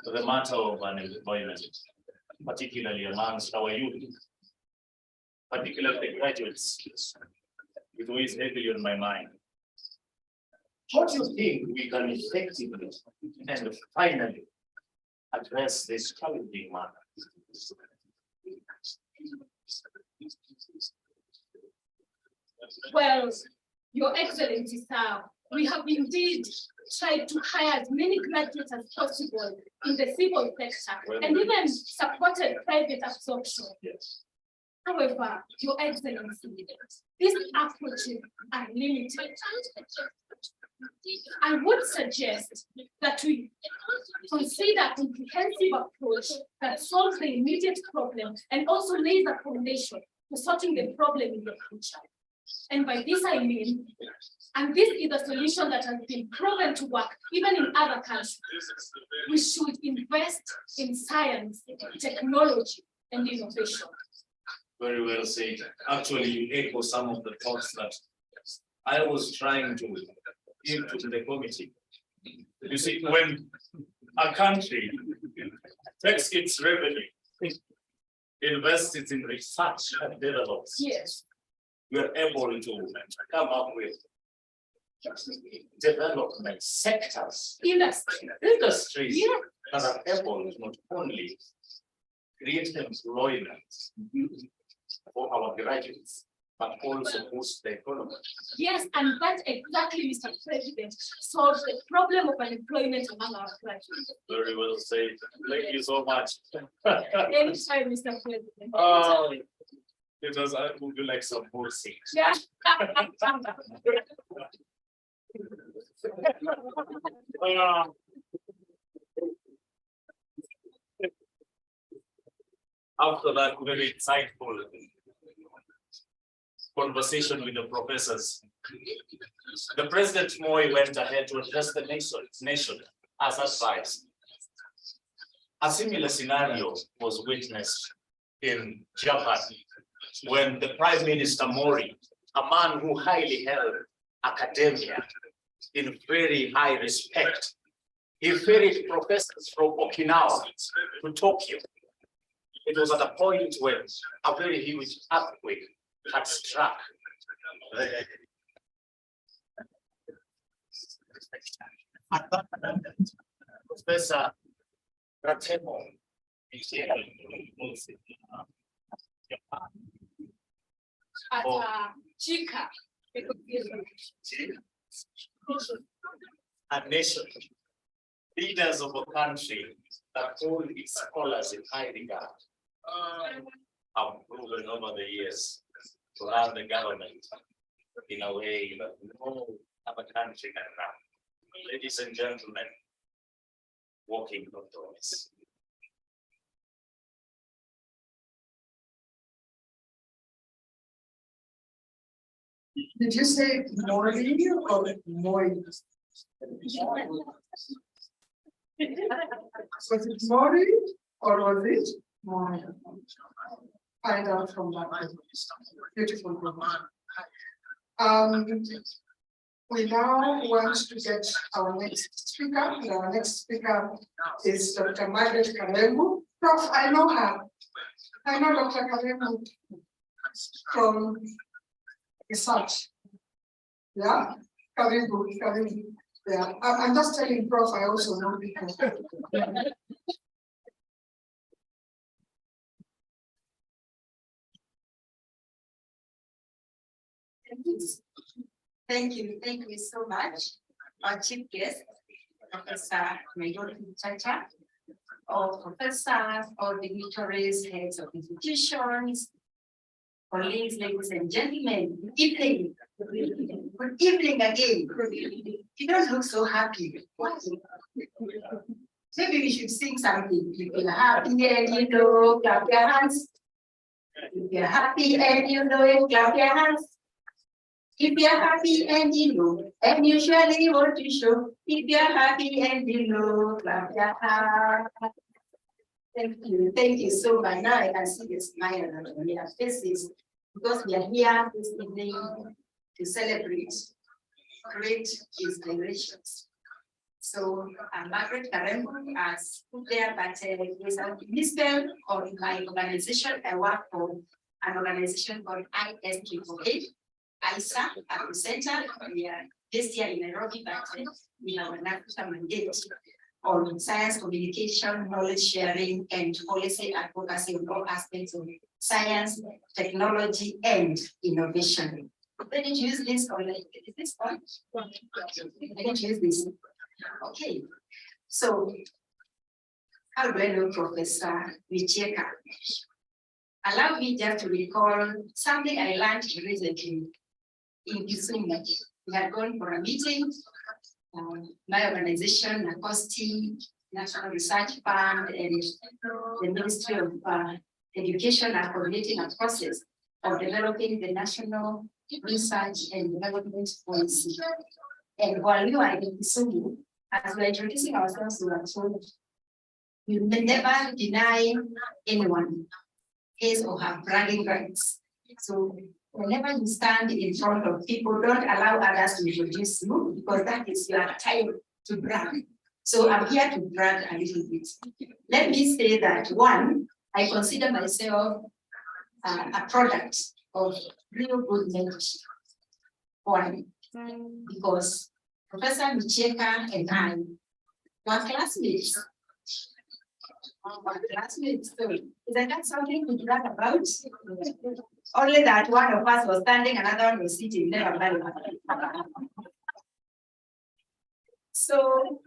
S9: the matter of unemployment, particularly amongst our youth, particularly the graduates, it weighs heavily on my mind. How do you think we can effectively and finally address this challenging matter?
S10: Well, Your Excellency, sir, we have indeed
S13: tried to hire as many graduates as possible in the civil sector and even supported private absorption.
S9: Yes.
S13: However, Your Excellency, these approaches are limited. I would suggest that we consider a comprehensive approach that solves the immediate problem and also lays a foundation for sorting the problem in the future. And by this I mean, and this is a solution that has been proven to work even in other countries, we should invest in science, technology, and innovation.
S9: Very well said. Actually, you echo some of the thoughts that I was trying to give to the committee. You see, when a country takes its revenue, invests it in research and develops,
S13: Yes.
S9: we are able to come up with development sectors, industries
S13: Yes.
S9: that are able to not only create employment for our graduates, but also boost the economy.
S13: Yes, and that exactly, Mr. President, solves the problem of unemployment among our graduates.
S9: Very well said. Thank you so much.
S13: Anytime, Mr. President.
S9: Because I would like some more seats.
S13: Yeah.
S9: After that very insightful conversation with the professors, the President Moi went ahead to address the nation as advised. A similar scenario was witnessed in Japan when the Prime Minister Mori, a man who highly held academia in very high respect, he ferried professors from Okinawa to Tokyo. It was at a point when a very huge earthquake had struck. At that moment, Professor Ratemo
S13: At Chika.
S9: a nation, leaders of a country that hold its scholars in high regard, have proven over the years to run the government in a way that no other country can run. Ladies and gentlemen, walking doctors.
S11: Did you say Mori or Moi? Was it Mori or was it Moi? Find out from that beautiful woman. We now want to get our next speaker, and our next speaker is Dr. Margaret Karembu. Prof, I know her. I know Dr. Karembu from research. Yeah, Karembu. Yeah, I'm just telling Prof, I also know people.
S10: Thank you so much. Our chief guest, Professor Mayori Chacha, all professors, all dignitaries, heads of institutions, colleagues, ladies and gentlemen, good evening. Good evening again. You don't look so happy. Maybe we should sing something. If you're happy and you know, clap your hands. If you're happy and you know it, clap your hands. If you're happy and you know, and you surely want to show. If you're happy and you know, clap your hands. Thank you so much. Now I can see the smile on your faces because we are here this evening to celebrate great inspirations. So Margaret Karembu has put there, but there's a minister of my organization. I work for an organization called ISTOA. ISA at the center. We are this year in Nairobi, but we have an African mandate on science communication, knowledge sharing, and policy advocacy in all aspects of science, technology, and innovation. Let me use this or is this one? Let me use this. Okay, so how do I know Professor Micheka? Allow me just to recall something I learned recently in Kisumu. We had gone for a meeting. My organization, NACOSTI, National Research Fund, and the Ministry of Education are coordinating a process of developing the National Research and Development Policy. And while we were in Kisumu, as we are introducing ourselves, we are told we may never deny anyone his or her bragging rights. So whenever you stand in front of people, don't allow others to introduce you because that is your time to brag. So I'm here to brag a little bit. Let me say that one, I consider myself a product of real good mentorship. Why? Because Professor Micheka and I were classmates. So isn't that something to brag about? Only that one of us was standing, another one was sitting, never mind. So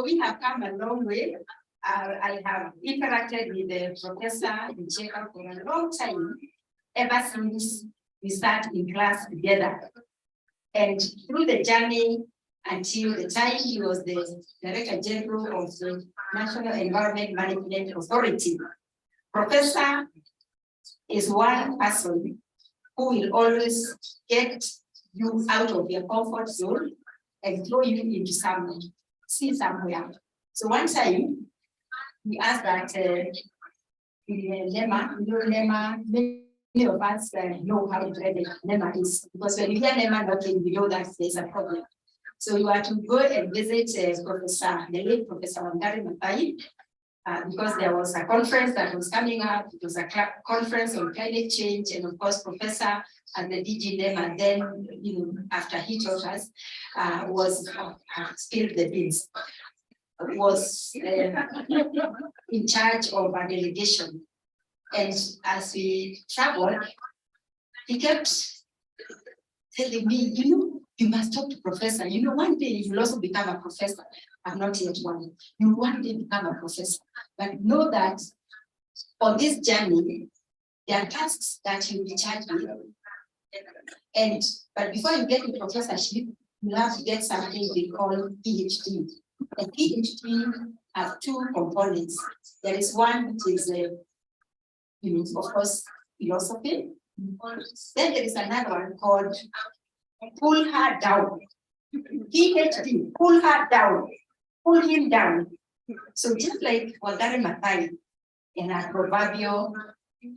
S10: we have come a long way. I have interacted with the Professor Micheka for a long time, ever since we sat in class together. And through the journey until the time he was the Director General of the National Environment Management Authority, Professor is one person who will always get you out of your comfort zone and throw you into somewhere. So one time, we asked that in NEMA, many of us know how dreaded NEMA is, because when you hear NEMA knocking, we know that there's a problem. So you are to go and visit the late Professor Wangari Maathai, because there was a conference that was coming up. It was a conference on climate change, and of course, Professor and the DG NEMA then, after he taught us, was spilled the beans. Was in charge of a delegation. And as we traveled, he kept telling me, you must talk to Professor. One day you will also become a professor. I'm not yet one. You will one day become a professor. But know that on this journey, there are tasks that you'll be charged with. But before you get the professorship, you have to get something we call PhD. A PhD have two components. There is one which is, of course, philosophy. Then there is another one called pull her down. PhD, pull her down, pull him down. So just like Wangari Maathai and our proverbial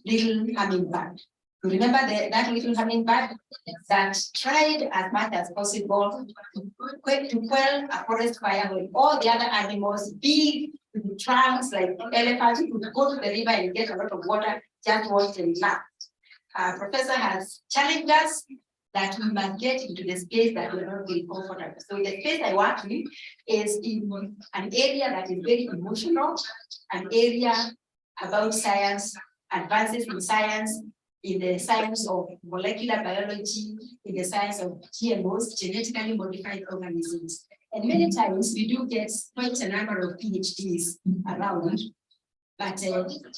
S10: little hummingbird. You remember that little hummingbird that tried as much as possible to quell a forest fire when all the other animals, big trunks like elephants, could go to the river and get a lot of water, just watch and laugh. Professor has challenged us that we must get into the space that we're not very comfortable. So the space I work in is in an area that is very emotional, an area about science, advances in science, in the science of molecular biology, in the science of GMOs, genetically modified organisms. And many times we do get quite a number of PhDs around. But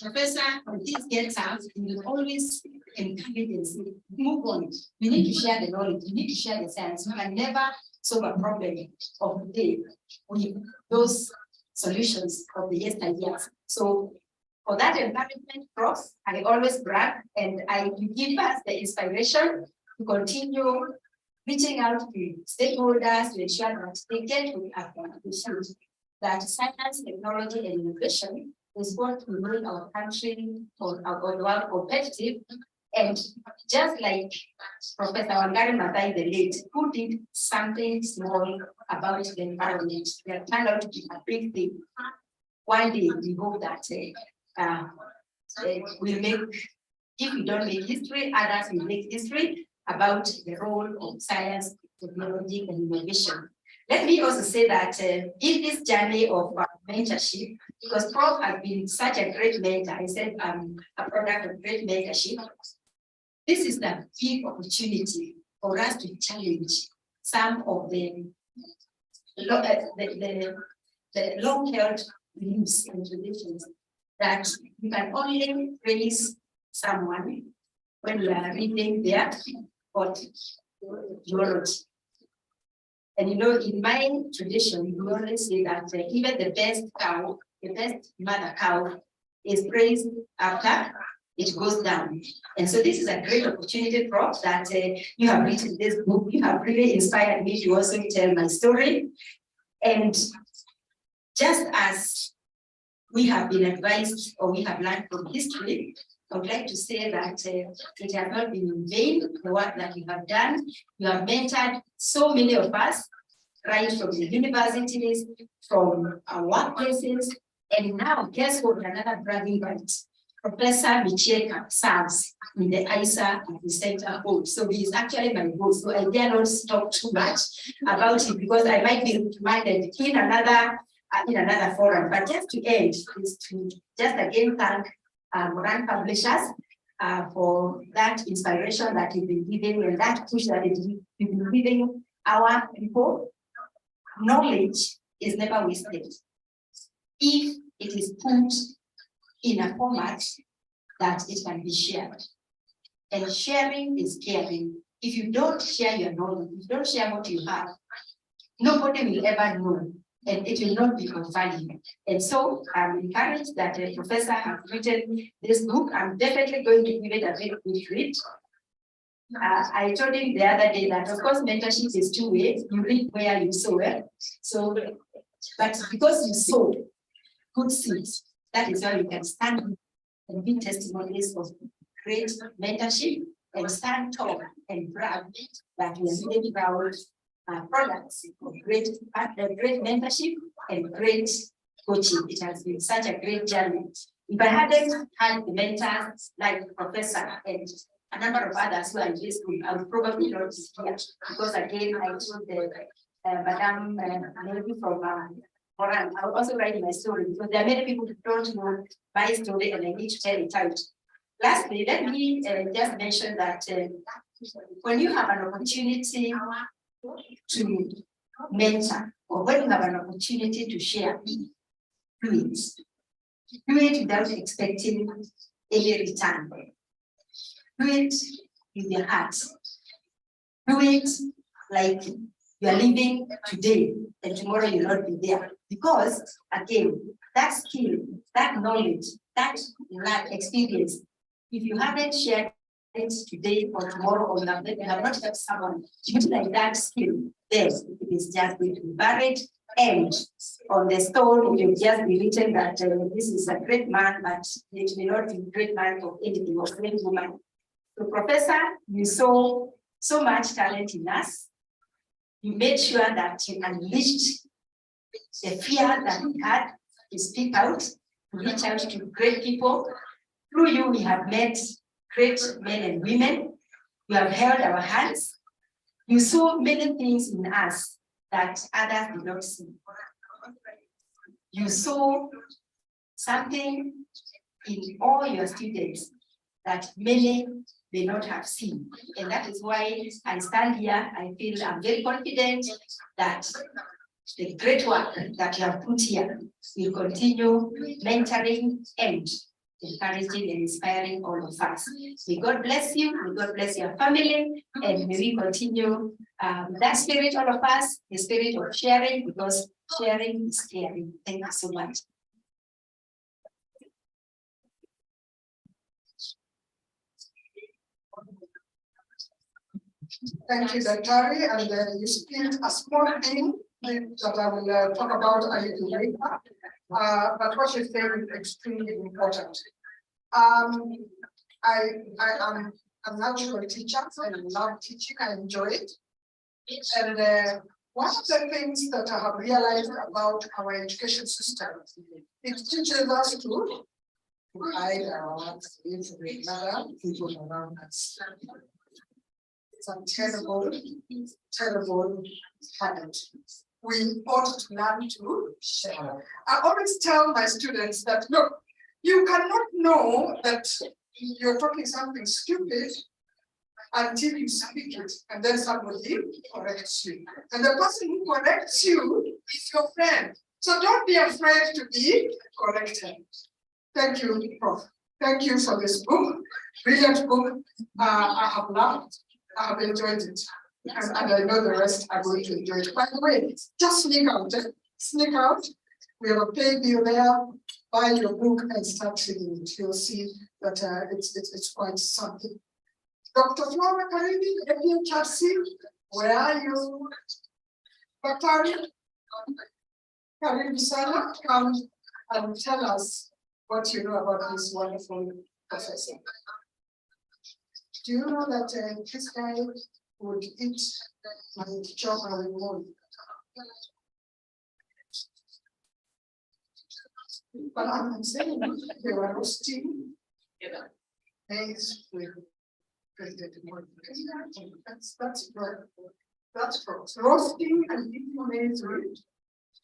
S10: Professor, when this gets out, we will always encourage and say, move on. We need to share the knowledge, we need to share the science. We can never solve a problem of the day with those solutions of the yesteryears. So for that encouragement, Prof, I always brag, and you give us the inspiration to continue reaching out to stakeholders to ensure that they get to appreciate that science, technology, and innovation is what will make our country or our world competitive. And just like Professor Wangari Maathai the late, who did something small about the environment, that turned out to be a big thing. One day we hope that we'll make, if we don't make history, others will make history about the role of science, technology, and innovation. Let me also say that in this journey of mentorship, because Prof has been such a great mentor, I said a product of great mentorship, this is the big opportunity for us to challenge some of the the long-held beliefs and traditions that you can only praise someone when you are reading their geology. And in my tradition, we always say that even the best cow, the best mother cow is praised after it goes down. And so this is a great opportunity, Prof, that you have written this book. You have really inspired me to also tell my story. And just as we have been advised or we have learned from history, I would like to say that it has not been in vain, the work that you have done. You have mentored so many of us, right from the universities, from our workplaces, and now guess what, another bragging right. Professor Micheka serves in the ISA at the Center Board. So he is actually my boss. So I dare not talk too much about it because I might be reminded in another forum. But just to end is to just again thank Moran Publishers for that inspiration that you've been giving and that push that you've been giving our people. Knowledge is never wasted if it is put in a format that it can be shared. And sharing is caring. If you don't share your knowledge, if you don't share what you have, nobody will ever know, and it will not be of value. And so I'm encouraged that the professor has written this book. I'm definitely going to give it a very good read. I told him the other day that, of course, mentorship is two ways. You read where you sow it. So, but because you sow good seeds, that is why you can stand and be testimonies of great mentorship and stand tall and brag that we are very proud products of great mentorship and great coaching. It has been such a great journey. If I hadn't had the mentors like Professor and a number of others who are in this group, I would probably not be here because again, I told the Madam maybe from Moran, I will also write my story because there are many people who don't know my story and I need to tell it out. Lastly, let me just mention that when you have an opportunity to mentor or when you have an opportunity to share, do it. Do it without expecting any return. Do it with your heart. Do it like you are living today and tomorrow you'll not be there. Because again, that skill, that knowledge, that life experience, if you haven't shared it today or tomorrow or you have not helped someone to utilize that skill, then it is just going to be buried. And on the stone, it will just be written that this is a great man, but it may not be a great man of anything or great woman. So, Professor, you saw so much talent in us. You made sure that you unleashed the fear that we had to speak out, to reach out to great people. Through you, we have met great men and women. You have held our hands. You saw many things in us that others did not see. You saw something in all your students that many may not have seen. And that is why I stand here. I feel I'm very confident that the great work that you have put here will continue mentoring and encouraging and inspiring all of us. May God bless you, may God bless your family, and may we continue that spirit, all of us, the spirit of sharing, because sharing is caring. Thank you so much.
S11: Thank you, Daktari, and then you spilled a small thing that I will talk about a little later. But what you said is extremely important. I am a natural teacher. I love teaching. I enjoy it. And one of the things that I have realized about our education system, it teaches us to hide our works with other people around us. It's a terrible, terrible habit. We ought to learn to share. I always tell my students that, look, you cannot know that you're talking something stupid until you speak it, and then somebody corrects you. And the person who corrects you is your friend. So don't be afraid to be corrected. Thank you, Prof. Thank you for this book. Brilliant book. I have loved. I have enjoyed it. And I know the rest are going to enjoy it. By the way, just sneak out. Sneak out. We have a pay bill there. Buy your book and start reading it. You'll see that it's quite something. Dr. Flora Karibi, FHRC, where are you? Dr. Karibi Sana, come and tell us what you know about this wonderful professor. Do you know that this guy would eat my chocolate with morning? But I'm saying they were roasting maize with President Morgan. That's gross. Roasting and eating maize with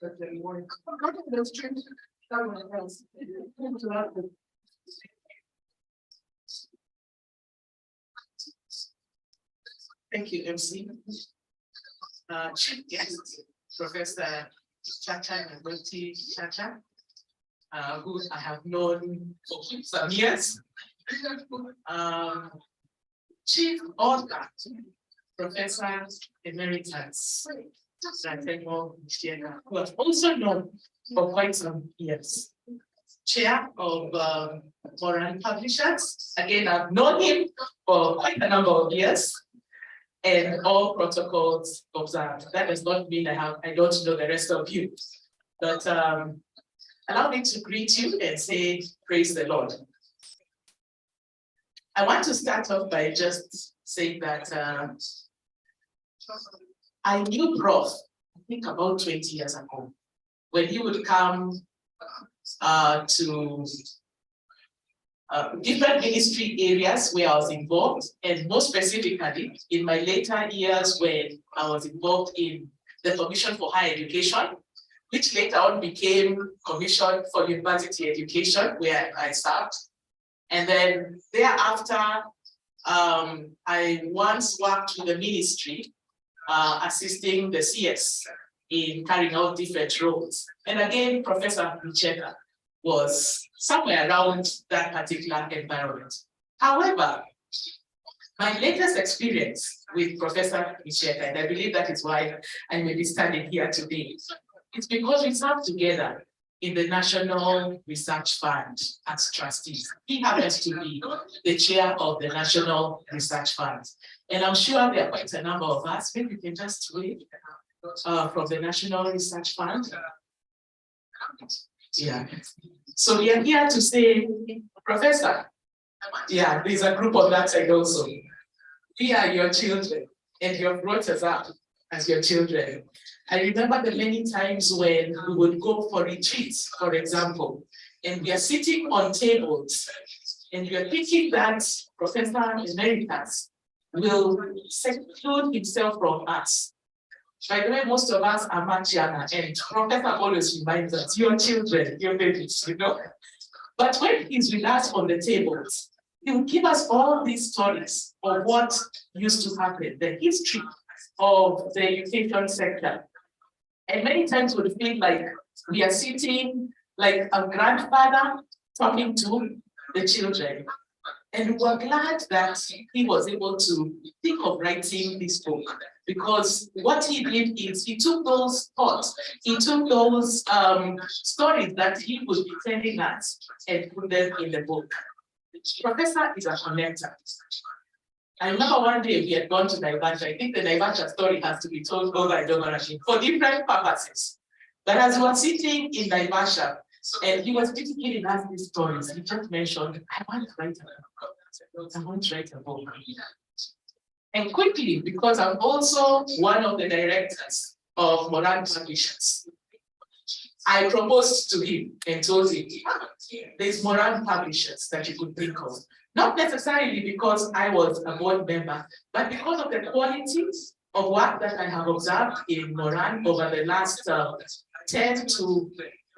S11: President Morgan. Not in the street, somewhere else.
S14: Thank you, MC. Chief guest, Professor Chacha Nagoti Chacha, who I have known for some years. Chief author, Professor Emeritus Ratemo Mishena, who I've also known for quite some years. Chair of Moran Publishers. Again, I've known him for quite a number of years. And all protocols observed. That does not mean I don't know the rest of you. But allow me to greet you and say, praise the Lord. I want to start off by just saying that I knew Prof, I think about 20 years ago, when he would come to different ministry areas where I was involved, and more specifically in my later years when I was involved in the Commission for Higher Education, which later on became Commission for University Education, where I served. And then thereafter, I once worked with the ministry, assisting the CS in carrying out different roles. And again, Professor Micheka was somewhere around that particular environment. However, my latest experience with Professor Micheka, and I believe that is why I may be standing here today, is because we served together in the National Research Fund as trustees. He happens to be the chair of the National Research Fund. And I'm sure there are quite a number of us, maybe we can just wait from the National Research Fund. Yeah. So we are here to say, Professor, yeah, there's a group on that side also. We are your children, and you have brought us up as your children. I remember the many times when we would go for retreats, for example, and we are sitting on tables, and we are thinking that Professor Emeritus will seclude himself from us. By the way, most of us are much younger, and Professor always reminds us, your children, your babies, you know. But when he's with us on the tables, he will give us all these stories of what used to happen, the history of the education sector. And many times we feel like we are sitting like a grandfather talking to the children. And we're glad that he was able to think of writing this book, because what he did is he took those thoughts, he took those stories that he would be telling us and put them in the book. Professor is a connector. I remember one day we had gone to Naivasha. I think the Naivasha story has to be told over and over again for different purposes. But as we were sitting in Naivasha, and he was giving us these stories, he just mentioned, I want to write a book. I want to write a book. And quickly, because I'm also one of the directors of Moran Publishers, I proposed to him and told him, there's Moran Publishers that you could think of. Not necessarily because I was a board member, but because of the qualities of work that I have observed in Moran over the last 10 to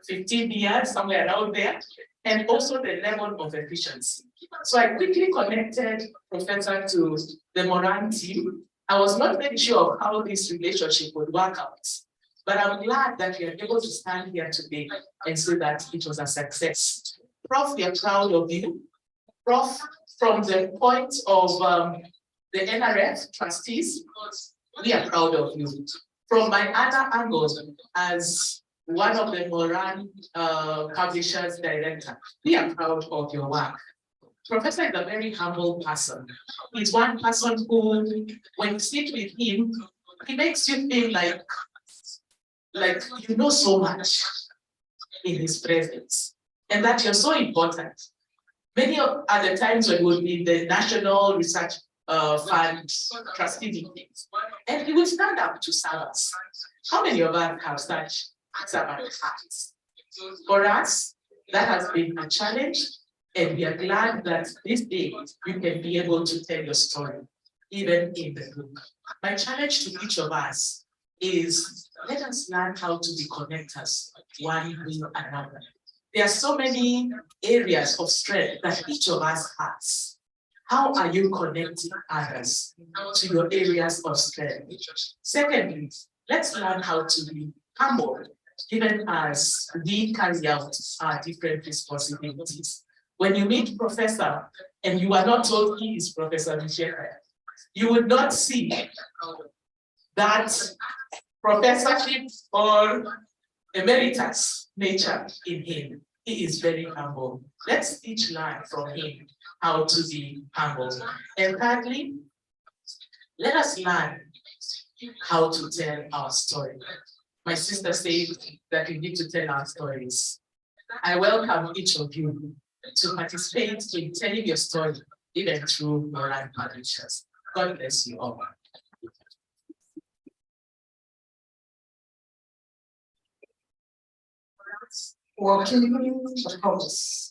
S14: 15 years, somewhere around there, and also the level of efficiency. So I quickly connected Professor to the Moran team. I was not very sure of how this relationship would work out. But I'm glad that we are able to stand here today and say that it was a success. Prof, we are proud of you. Prof, from the point of the NRF trustees, we are proud of you. From my other angle, as one of the Moran publishers director, we are proud of your work. Professor is a very humble person. He's one person who, when you sit with him, he makes you feel like you know so much in his presence, and that you're so important. Many of the times when we'll be in the National Research Fund trustee meetings, and he will stand up to serve us. How many of us have such servant hearts? For us, that has been a challenge, and we are glad that this day you can be able to tell your story, even in the book. My challenge to each of us is, let us learn how to be connectors one with another. There are so many areas of strength that each of us has. How are you connecting others to your areas of strength? Secondly, let's learn how to be humble, even as we carry out our different responsibilities. When you meet Professor and you are not told he is Professor Michelle, you would not see that professorship or emeritus nature in him. He is very humble. Let's each learn from him how to be humble. And thirdly, let us learn how to tell our story. My sister said that we need to tell our stories. I welcome each of you to participate in telling your story, even through Moran Publishers. God bless you all.
S11: Working the promise.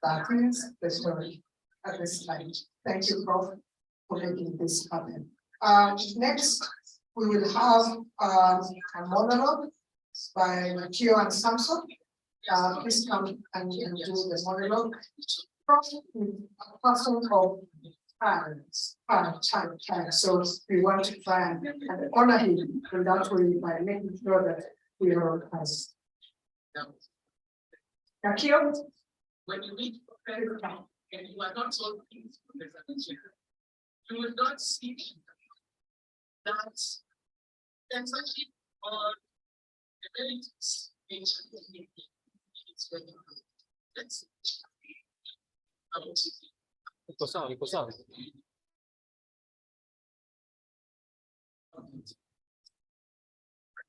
S11: That is the story at this time. Thank you, Prof, for making this happen. Next, we will have a monologue by Kyo and Samson. Please come and do the monologue. Prof is a person of time. So we want to try and honor him in that way by making sure that we are as Kyo.
S14: When you meet Professor and you are not told things, you will not see that censorship or abilities nature. It's very good. Let's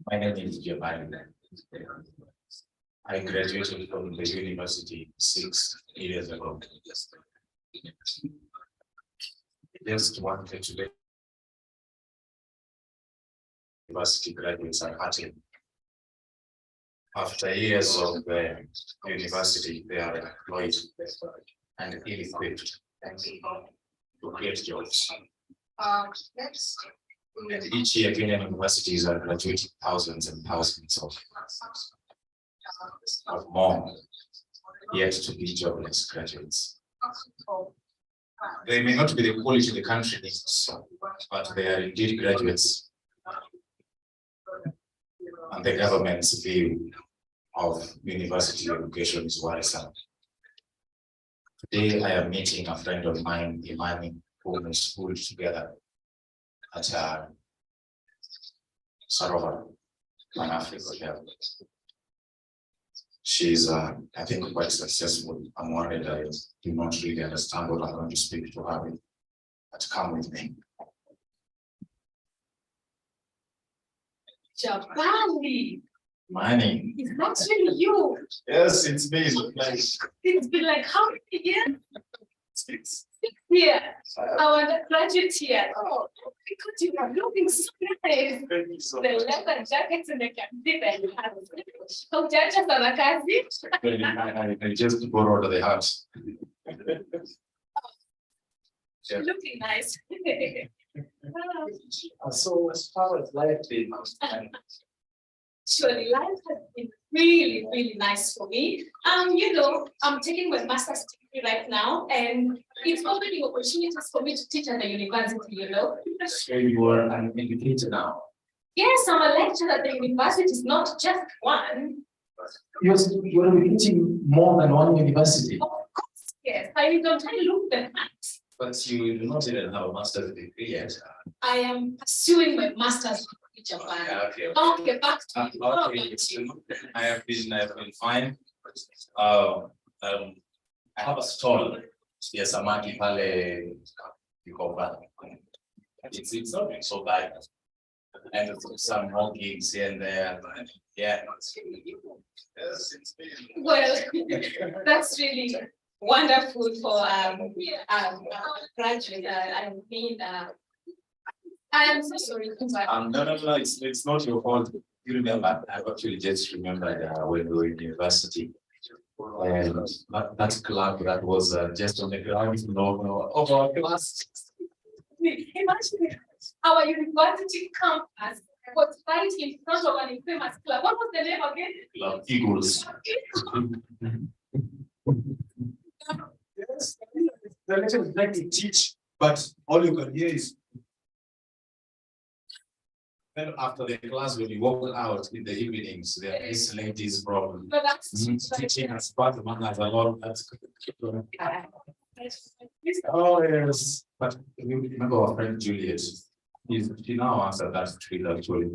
S8: My name is Giovanni. I graduated from the university 6 years ago. Just wanted to let university graduates are hurting. After years of university, they are employed and ill-equipped to create jobs.
S11: Next.
S8: And each year, Kenyan universities are graduating thousands and thousands of more yet to be jobless graduates. They may not be the quality the country needs, but they are indeed graduates. And the government's view of university education is worrisome. Today, I am meeting a friend of mine, Imani, who we schooled together at Sarova, Pan-Africa Hotel. She's, I think, quite successful. I'm worried I do not really understand what I'm going to speak to her with, but come with me.
S13: Giovanni,
S8: Money.
S13: it's not really you.
S8: Yes, it's me. Nice.
S13: It's been like how many years?
S8: 6
S13: years. Our undergraduate year. Oh, because you are looking so nice. The leather jackets and the cabinet. How judges are the kazi?
S8: I just borrowed the hat. Yeah.
S13: Looking nice.
S8: So as far as life is,
S13: Actually, life has been really, really nice for me. You know, I'm taking my master's degree right now, and it's opening opportunities for me to teach at the university, you know.
S8: so you are an educator now.
S13: Yes, I'm a lecturer at the university, it's not just one.
S4: You're teaching more than one university.
S13: Of course, yes, I don't look the facts.
S4: But you do not even have a master's degree yet.
S13: I am pursuing my master's in Japan.
S4: Okay.
S13: Okay, back to
S4: Okay.
S13: you.
S4: I have been fine. I have a stall. Yes, samaki pale Yukoba. It's not been so bad. And some more gigs here and there. Yeah.
S13: Well, that's really wonderful for graduate. I am so sorry.
S4: No, it's not your fault. You remember, I've actually just remembered when we were in university. And that club that was just on the ground floor of our class.
S13: Imagine our university campus was right in front of an infamous club. What was the name again?
S4: Club Eagles.
S1: Yes, the lecture is like to teach, but all you can hear is.
S4: Then after the class, when you walk out in the evenings, there is ladies problem.
S13: No, that's
S4: Teaching us part among us a lot. That's
S1: Oh, yes.
S4: but you remember our friend Juliet. She now answered that tweet actually.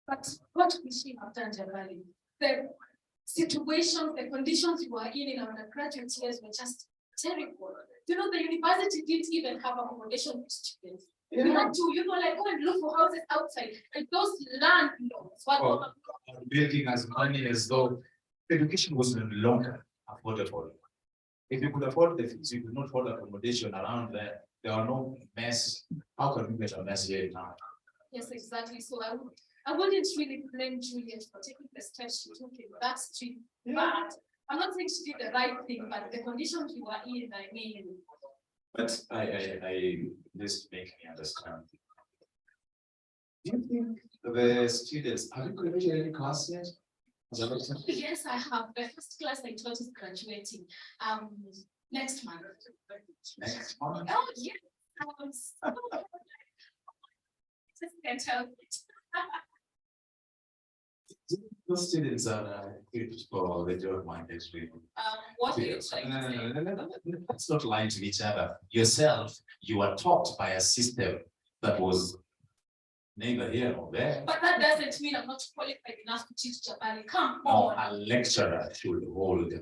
S13: But what we see have done, Jabali, the situations, the conditions you were in our undergraduate years were just terrible. You know, the university didn't even have accommodation for students. We had to, like, go and look for houses outside, and those landlords were
S4: Making as money as though education was no longer affordable. If you could afford the fees, you could not afford accommodation around there. There are no mess. How can we get a mess here now?
S13: Yes, exactly. So I wouldn't really blame Juliet for taking the steps she took in that street. But I'm not saying she did the right thing, but the conditions you were in, I mean.
S4: But I just make me understand. Do you think the students, have you graduated any class yet?
S13: Yes, I have. The first class I taught is graduating next month.
S4: Next month?
S13: Oh, yes. Just can't help it.
S4: Those students are good for the job market, really.
S13: What do you say?
S4: No, let's not lie to each other. Yourself, you are taught by a system that was neither here nor there.
S13: But that doesn't mean I'm not qualified enough to teach Jabali. Come
S4: No,
S13: on.
S4: a lecturer should hold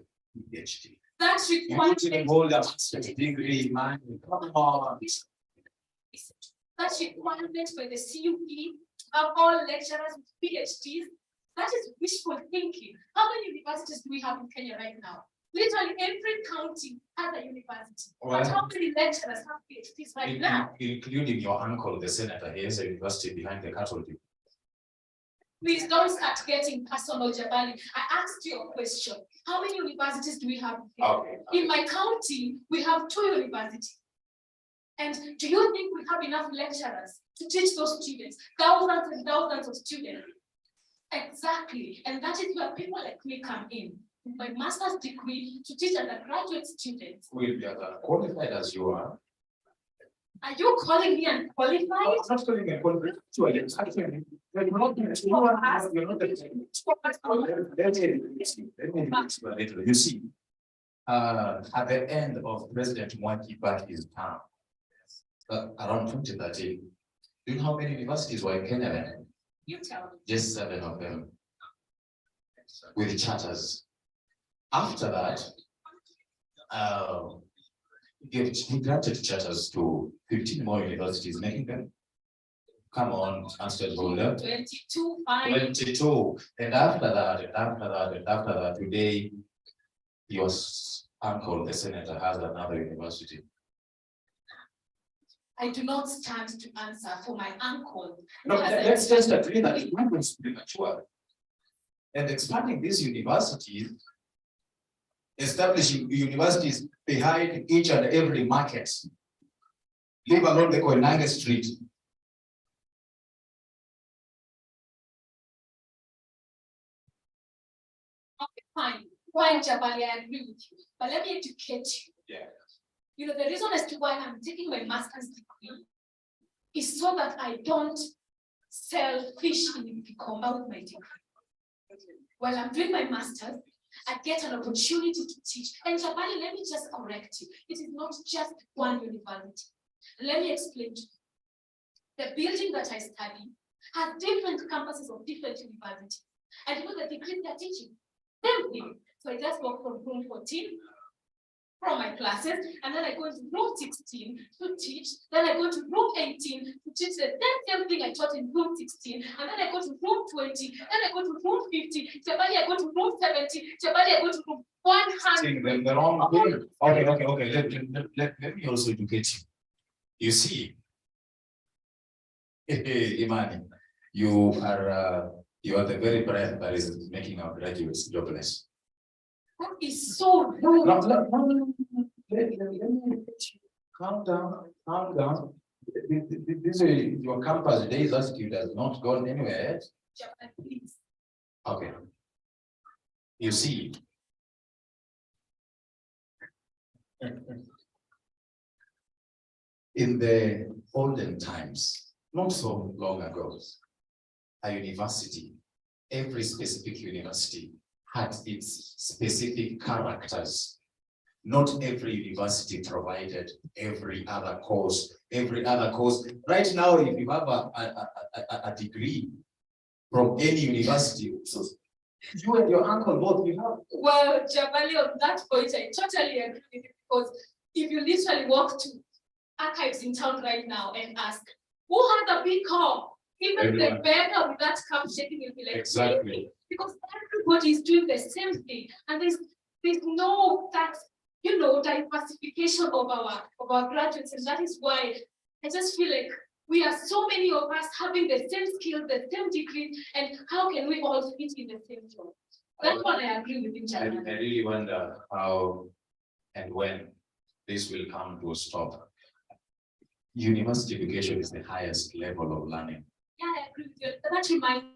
S4: PhD.
S13: That's
S4: You
S13: required.
S4: should hold a master's degree, man. Come on.
S13: That's requirement for the CUP of all lecturers with PhDs. That is wishful thinking. How many universities do we have in Kenya right now? Literally every county has a university. But how many lecturers have PhDs right now?
S4: Including your uncle, the senator, he has a university behind the cattle.
S13: Please don't start getting personal, Jabali. I asked you a question. How many universities do we have here?
S4: Okay.
S13: In my county, we have 2 universities. And do you think we have enough lecturers to teach those students? Thousands and thousands of students. Exactly. And that is where people like me come in. With my master's degree to teach undergraduate students.
S4: Will be as qualified as you are.
S13: Are you calling me unqualified?
S4: I'm not calling you qualified. Actually, you're not You see, at the end of President Mwai Kibaki's term, around 2013, do you know how many universities were in Kenya then?
S13: You tell me.
S4: Just 7 of them with charters. After that, he granted charters to 15 more universities, making them come on, answer holder.
S13: 22, fine.
S4: 22. And after that, today, your uncle, the senator, has another university.
S13: I do not stand to answer for my uncle.
S4: No, let's just agree that it was premature. And expanding these universities, establishing universities behind each and every market, leave alone the Koinange Street.
S13: Okay, fine. Fine, Jabali, I agree with you. But let me educate you.
S4: Yeah.
S13: You know, the reason as to why I'm taking my master's degree is so that I don't selfishly become out my degree. While I'm doing my master's, I get an opportunity to teach. And Jabali, let me just correct you. It is not just one university. Let me explain to you. The building that I study has different campuses of different universities. And you know the degrees they're teaching, same thing. So I just walk from room 14 from my classes, and then I go into room 16 to teach. Then I go to room 18 to teach the same thing I taught in room 16. And then I go to room 20. Then I go to room 50. Jabali, I go to room 70. Jabali, I go to room 100.
S4: The wrong thing. Okay. Let me also educate you. You see, Imani, you are the very breath that is making our graduates jobless.
S13: That is so rude.
S4: No. Let me calm down. This is your campus days attitude has not gone anywhere yet.
S13: Please.
S4: Okay. You see. In the olden times, not so long ago, a university, every specific university had its specific characters. Not every university provided every other course. Right now, if you have a degree from any university, so you and your uncle both, you have.
S13: Well, Jabali, on that point, I totally agree with you, because if you literally walk to archives in town right now and ask, who has a big car? Even the beggar with that cup shaking will be like,
S4: exactly.
S13: Because everybody is doing the same thing, and there's no that diversification of our graduates, and that is why I just feel like we are so many of us having the same skills, the same degree, and how can we all fit in the same job? That's what I agree with you.
S4: I really wonder how and when this will come to a stop. University education is the highest level of learning.
S13: Yeah, I agree with you. That reminds me,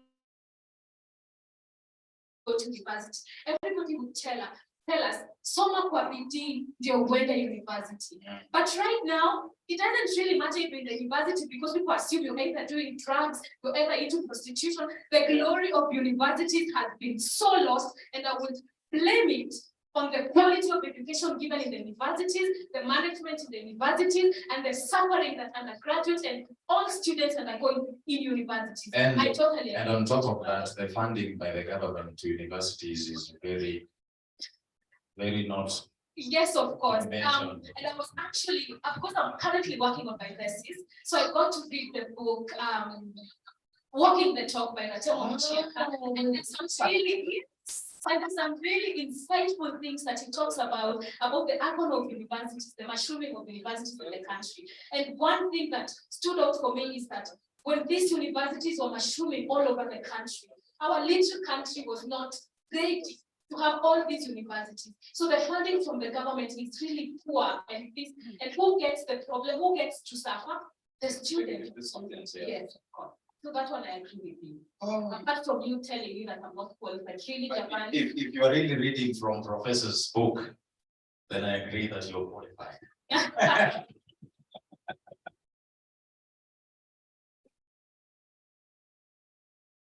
S13: go to university. Everybody would tell us, soma kwa bidii ndio uende university. But right now, it doesn't really matter if you're in the university, because people assume you're either doing drugs, you're either into prostitution. The glory of universities has been so lost, and I would blame it on the quality of education given in the universities, the management in the universities, and the suffering that undergraduates and all students undergo in universities.
S4: And,
S13: I totally agree.
S4: And on top of that, the funding by the government to universities is very not.
S13: Yes, of course.
S4: mentioned.
S13: And I was actually, of course, I'm currently working on my thesis, so I got to read the book, Walking the Talk by Ratemo Chieka, and there's some really insightful things that he talks about the argon of universities, the mushrooming of universities in the country. And one thing that stood out for me is that when these universities were mushrooming all over the country, our little country was not ready to have all these universities. So the funding from the government is really poor, and who gets the problem? Who gets to suffer? The student. Yes, of course. So that's what I agree with you. Apart from you telling me that I'm not qualified, really, Japan.
S4: If you are really reading from Professor's book, then I agree that you're qualified.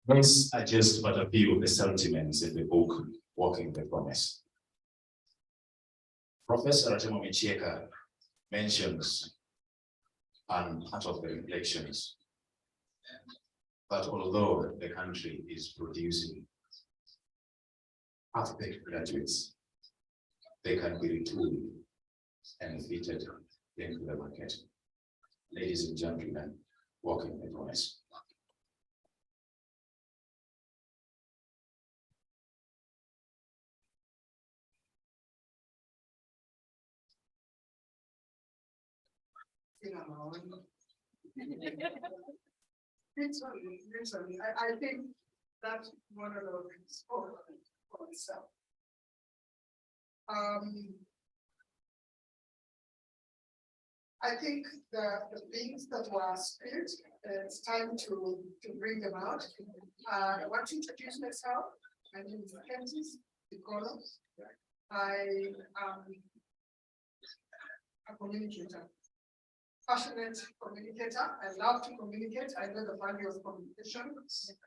S4: These are just but a few of the sentiments in the book, Walking the Promise. Professor Ratemo Chieka mentions and part of the reflections that although the country is producing perfect graduates, they can be retooled and fitted into the market. Ladies and gentlemen, Walking the Promise.
S11: I think that one of those spoke for itself. I think the things that were spilled, it's time to bring them out. I want to introduce myself. My name is Francis Nicolo. I am a communicator. passionate communicator. I love to communicate. I know the value of communication.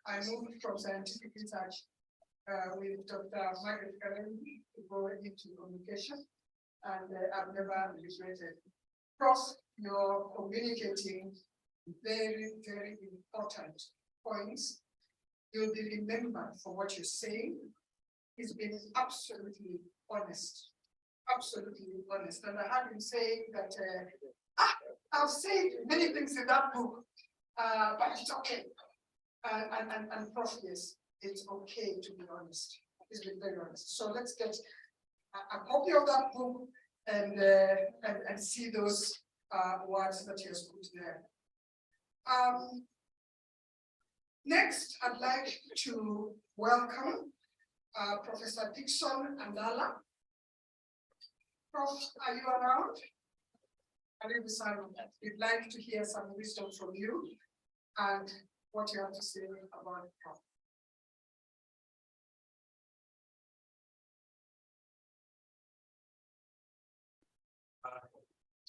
S11: I moved from scientific research with Dr. Margaret Karen to go into communication, and I've never regretted. Cross, you're communicating very, very important points. You'll be remembered for what you're saying. He's been absolutely honest. Absolutely honest. And I had him saying that I've said many things in that book, but it's okay. And Prof, yes, it's okay to be honest. He's been very honest. So let's get a copy of that book and see those words that he has put there. Next, I'd like to welcome Professor Dickson Andala. Prof, are you around? We'd like to hear some wisdom from you and what you have to say about Prof.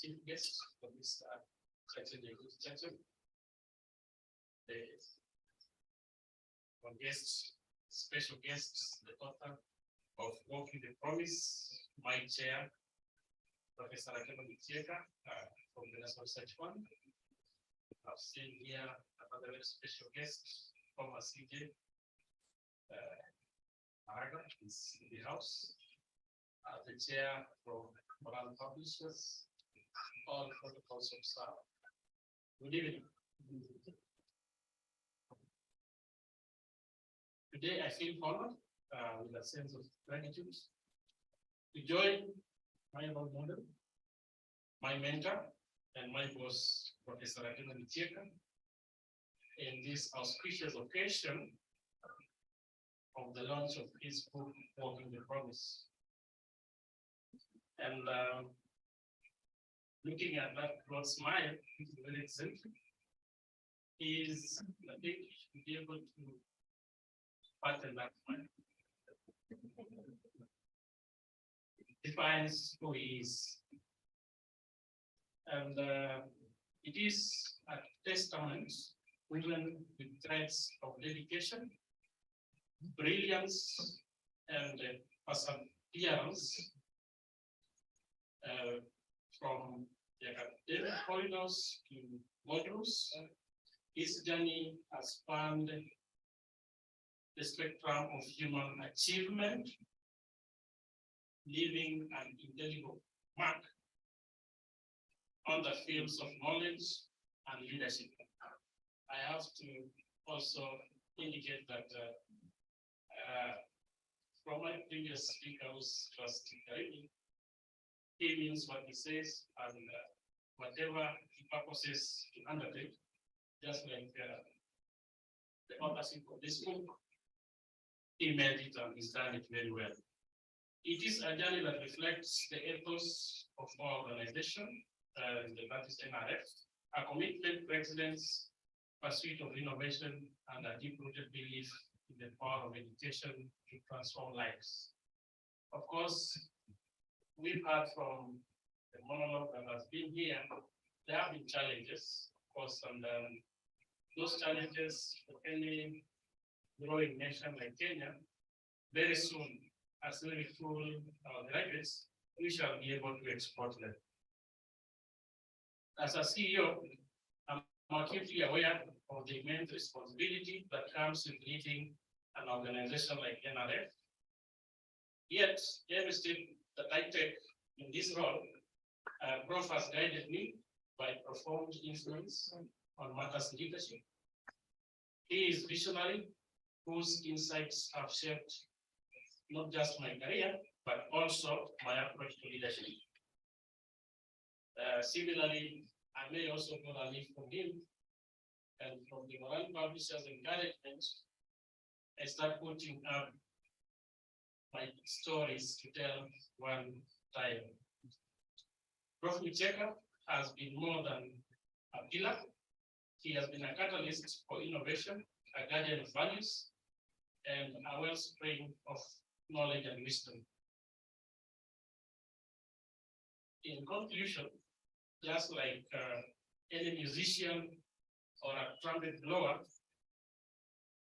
S9: Chief guests for this section, the guests, special guests, the author of Walking the Promise, my chair, Professor Rakema Mitieka from the National Research Fund. I've seen here another very special guest, former CJ Maraga is in the house. The chair from Moran Publishers, all protocols observed. Good evening. Today I feel honored with a sense of gratitude to join my role model, my mentor, and my boss, Professor Rakema Mitieka, in this auspicious occasion of the launch of his book, Walking the Promise. And looking at that broad smile, which is very eccentric, is, I think, he should be able to pattern that smile. It defines who he is. And it is a testament woven with threads of dedication, brilliance, and perseverance from the academic corridors to modules. His journey has spanned the spectrum of human achievement, leaving an indelible mark on the fields of knowledge and leadership. I have to also indicate that from my previous speaker, who's just Karimi, he means what he says, and whatever he purposes to undertake, just like the authorship of this book, he made it and he's done it very well. It is a journey that reflects the ethos of our organization, that is NRF, a commitment to excellence, pursuit of innovation, and a deep-rooted belief in the power of education to transform lives. Of course, we've heard from the monologue that has been here, there have been challenges, of course, and those challenges for any growing nation like Kenya, very soon, as we full graduates, we shall be able to export them. As a CEO, I'm acutely aware of the immense responsibility that comes with leading an organization like NRF. Yet, every step that I take in this role, Prof has guided me by profound influence on matters leadership. He is visionary, whose insights have shaped not just my career, but also my approach to leadership. Similarly, I may also go a leaf from him, and from the Moran Publishers encouragement, I start putting up my stories to tell one time. Prof Mitieka has been more than a pillar. He has been a catalyst for innovation, a guardian of values, and a wellspring of knowledge and wisdom. In conclusion, just like any musician or a trumpet blower,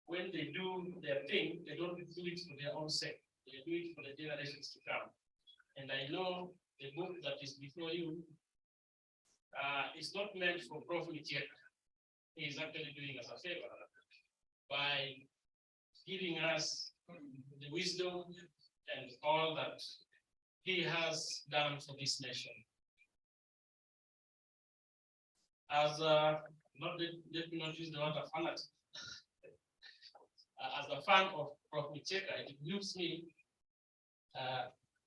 S9: when they do their thing, they don't do it for their own sake. They do it for the generations to come. And I know the book that is before you is not meant for profit yet. He is actually doing us a favor by giving us the wisdom and all that he has done for this nation. As let me not use the word of fanatic. As a fan of Prophet Cheka, it grieves me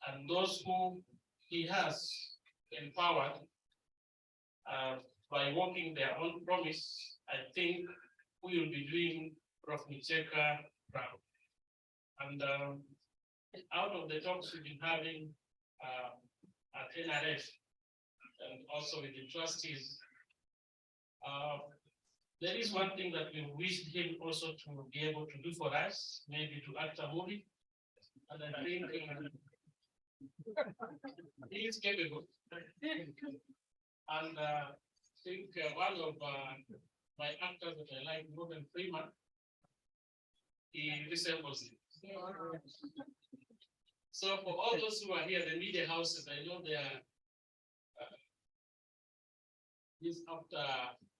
S9: and those who he has empowered by walking their own promise. I think we will be doing Prophet Cheka proud. And out of the talks we've been having at NRF and also with the trustees, there is one thing that we wished him also to be able to do for us, maybe to act a movie. And I think he is capable. And I think one of my actors that I like, Morgan Freeman, he resembles him. So for all those who are here, the media houses, I know they are this after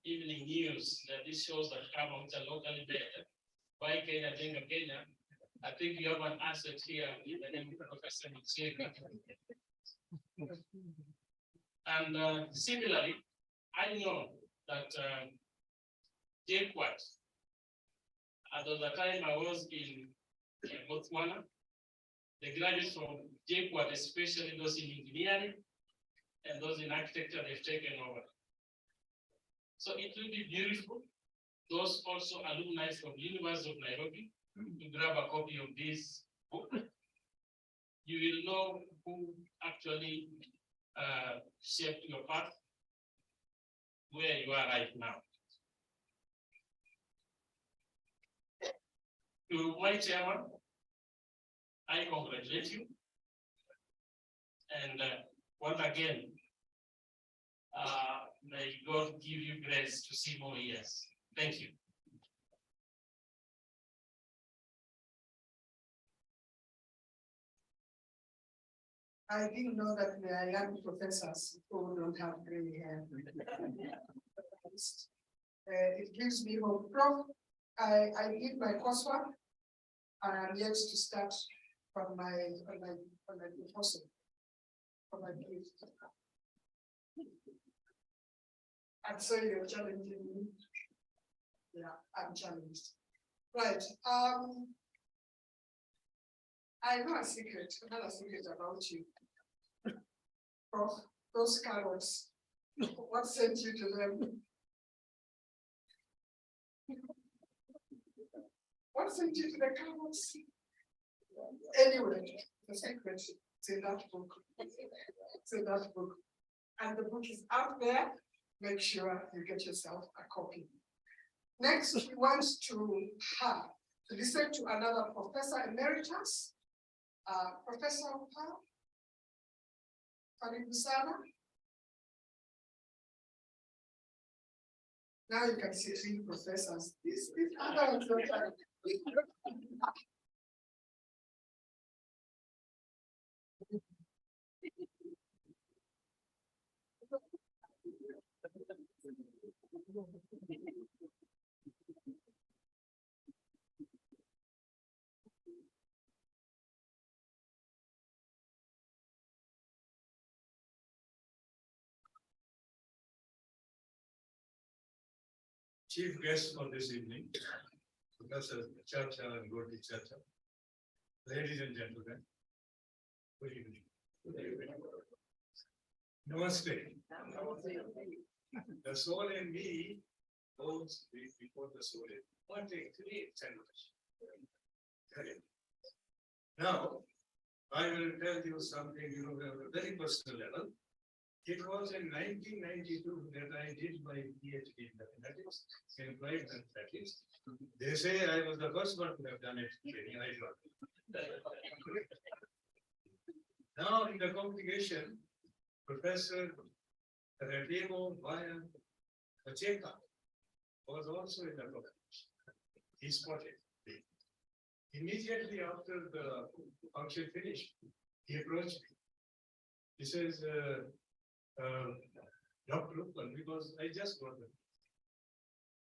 S9: evening news, that these shows that come out are locally better. By Kenya, Jenga Kenya, I think you have an asset here in the name of Professor Mitseka. And similarly, I know that JKUAT, at the time I was in Botswana, the graduates from JKUAT, especially those in engineering and those in architecture, they've taken over. So it will be beautiful. Those also alumni from the University of Nairobi, to grab a copy of this book. You will know who actually shaped your path, where you are right now. To my chairman, I congratulate you. And once again, may God give you grace to see more years. Thank you.
S11: I didn't know that there are young professors who don't have gray hair. It gives me hope. Prof, I did my coursework and I'm yet to start from my proposal for my PhD. And so you're challenging me. Yeah, I'm challenged. Right. I know a secret, another secret about you. Prof, those carrots, what sent you to them? What sent you to the carrots? Anyway, the secret is in that book. It's in that book. And the book is out there. Make sure you get yourself a copy. Next, we want to listen to another Professor Emeritus, Professor Upal, karibu sana. Now you can see three professors. These other ones don't have.
S1: Chief guest for this evening, Professor Chacha and Goti Chacha. Ladies and gentlemen, good evening. Namaste. The soul in me goes before the soul in. What a great celebration. Now, I will tell you something, on a very personal level. It was in 1992 that I did my PhD in mathematics, in applied mathematics. They say I was the first one to have done it. Now in the congregation, Professor Radimo Vaya Pacheka was also in the program. He spotted me. Immediately after the function finished, he approached me. He says, Dr. Uppal, because I just got them.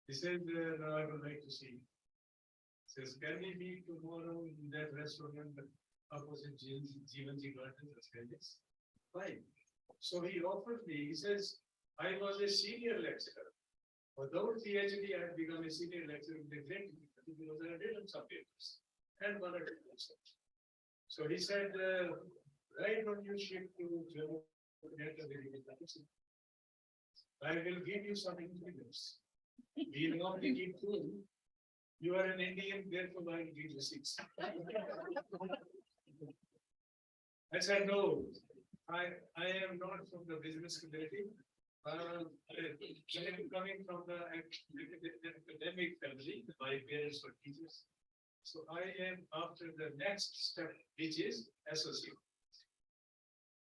S1: He said, now I would like to see. He says, can we meet tomorrow in that restaurant opposite Jeevanji Gardens? I said, yes. Fine. So he offered me, he says, I was a senior lecturer. Without PhD, I had become a senior lecturer in the great because I had written some papers and one or two research. So he said, right on your ship to Jammu, I will give you some ingredients. We will not be give two. You are an Indian, therefore I will give you 6. I said, no, I am not from the business community. I am coming from the academic family. My parents were teachers. So I am after the next step, which is associate.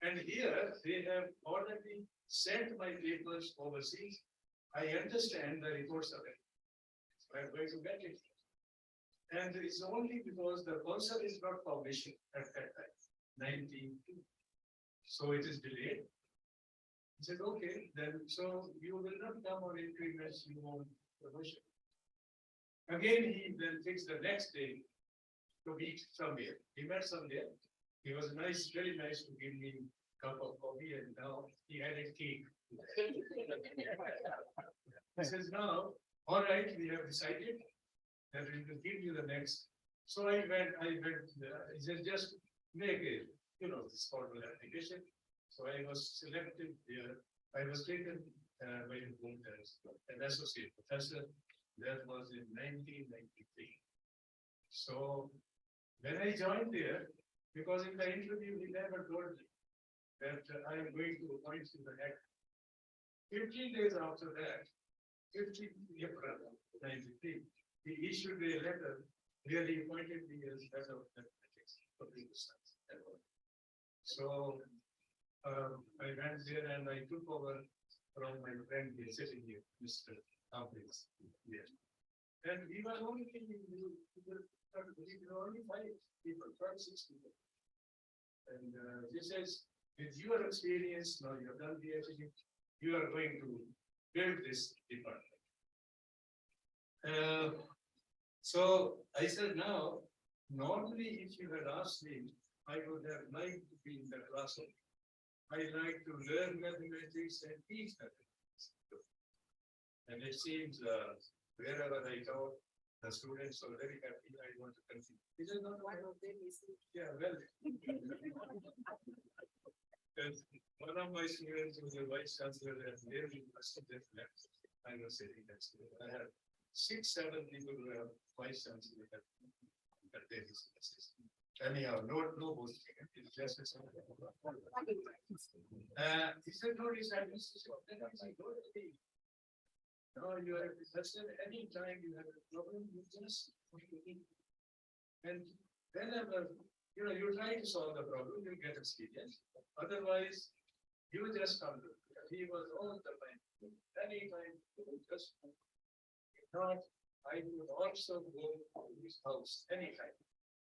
S1: And here they have already sent my papers overseas. I understand the reports of it. So I'm going to get it. And it's only because the consul is not publishing at that time, 19. So it is delayed. He said, okay, then so you will not come on entry unless you want promotion. Again, he then fixed the next day to meet somewhere. He met somewhere. He was nice, very nice to give me a cup of coffee, and now he had a cake. He says, now, all right, we have decided that we will give you the next. So I went, he said, just make it, this formal application. So I was selected there. I was taken by the board as an associate professor. That was in 1993. So when I joined there, because in the interview he never told me that I am going to appoint in the next 15 days after that, 15 April 93, he issued a letter really appointed me as head of mathematics for computer science. So I went there and I took over from my friend here sitting here, Mr. Humphreys. Yes. And we were only 5 people, 5, 6 people. And this is with your experience, now you have done PhD, you are going to build this department. So I said, now, normally if you had asked me, I would have liked to be in the classroom. I like to learn mathematics and teach mathematics. And it seems wherever I go, the students are very happy. I want to continue. Is it not one of them? Yeah, well. One of my students was a vice chancellor at their university that left. I was sitting next to it. I had 6, 7 people who have vice chancellor at their universities. Anyhow, no boasting. It's just a he said, no, he said, no, you are a professor. Anytime you have a problem, you just and whenever you try to solve the problem, you get experience. Otherwise, you just come to it. He was all the time. Anytime, just not. I would also go to his house anytime.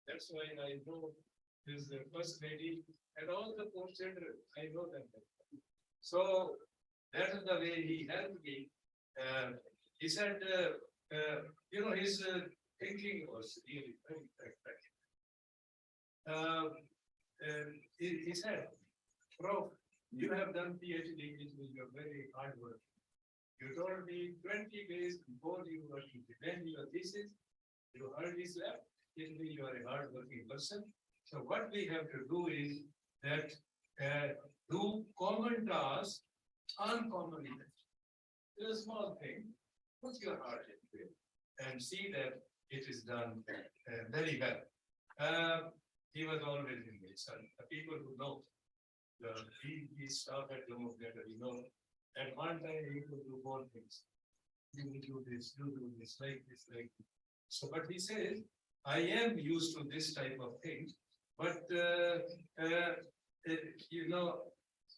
S1: That's why I know his first lady and all the poor children. I know them. So that is the way he helped me. He said, his thinking was really very practical. He said, Prof, you have done PhD, which was your very hard work. You told me 20 days before you were to defend your thesis, you hardly slept. You are a hard-working person. So what we have to do is that do common tasks uncommonly. It's a small thing. Put your heart into it and see that it is done very well. He was always in this. The people who know, he started to move better. At one time he could do 4 things. You will do this, like this, like this. So, but he says, I am used to this type of thing, but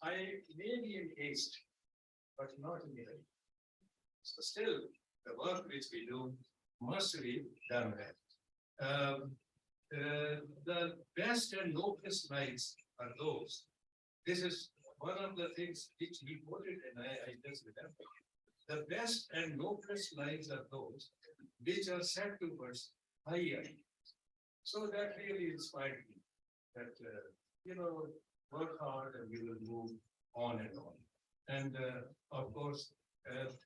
S1: I may be in haste, but not in hurry. So still, the work which we do must be done well. The best and noblest lives are those. This is one of the things which he quoted, and I just remember. The best and noblest lives are those which are set towards higher. So that really inspired me that, work hard and we will move on and on. And of course,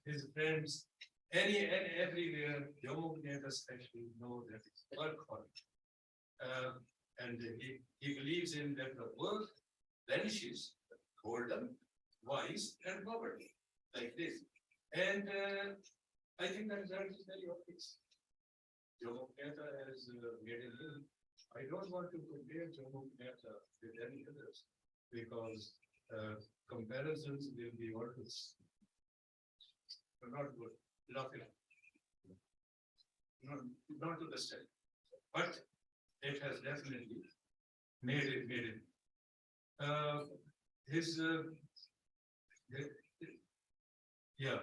S1: his friends, and everywhere, Jomo Kenyatta especially know that it's work hard. And he believes in that the work vanishes, boredom, vice, and poverty, like this. And I think that is very obvious. Jomo Kenyatta has made a living. I don't want to compare Jomo Kenyatta with any others because comparisons will be worthless. Not good, nothing. Not to the extent, but it has definitely made it.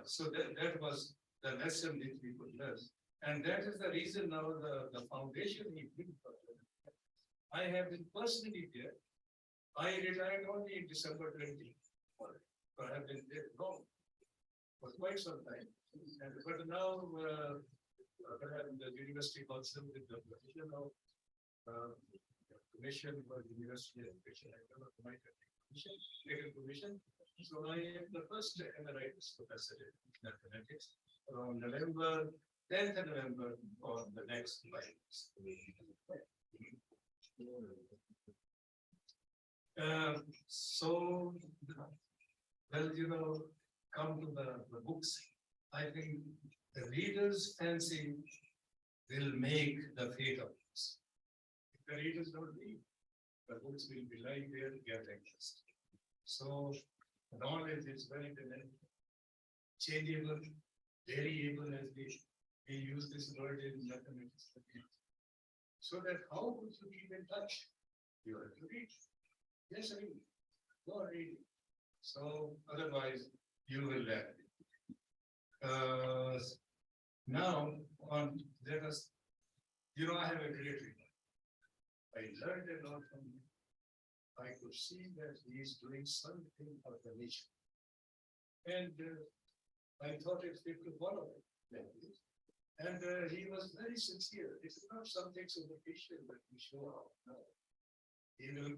S1: So that was the lesson which we could learn. And that is the reason now the foundation he built for them. I have been personally there. I retired only in December 20. So I have been there long, for quite some time. But now, the university council with the position of commission for university education, I don't know, commission. So I am the first emeritus professor in mathematics around November, 10th of November for the next 5 years. So, well, come to the books. I think the reader's fancy will make the fate of books. If the readers don't read, the books will be lying there to get interest. So, knowledge is very dynamic, changeable, variable, as we use this word in mathematics. So that how would you keep in touch? You have to read. Yes, I mean, go read. So otherwise you will learn. Now on let us, I have a great reader. I learned a lot from him. I could see that he is doing something for the nation. And I thought it fit to follow it. And he was very sincere. It's not something superficial that we show off. No. He was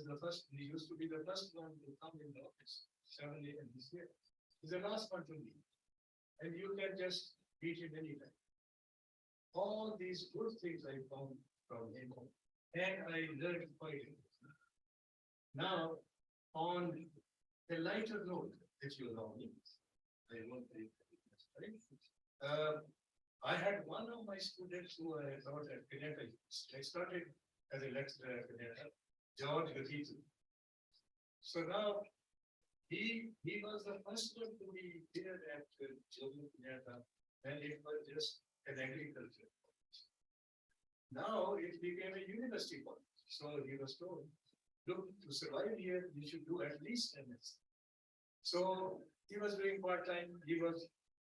S1: the first, he used to be the first one to come in the office, 7 a.m. this year. He's the last one to leave. And you can just meet him anytime. All these good things I found from him, and I learned quite a bit. Now, on a lighter note, if you allow me, I won't take right? I had one of my students who I taught at Kenyatta. I started as a lecturer at Kenyatta, George Gatito. So now he was the first one to be there at Jomo Kenyatta, and it was just an agriculture college. Now it became a university college. So he was told, look, to survive here, you should do at least MS. So he was doing part-time.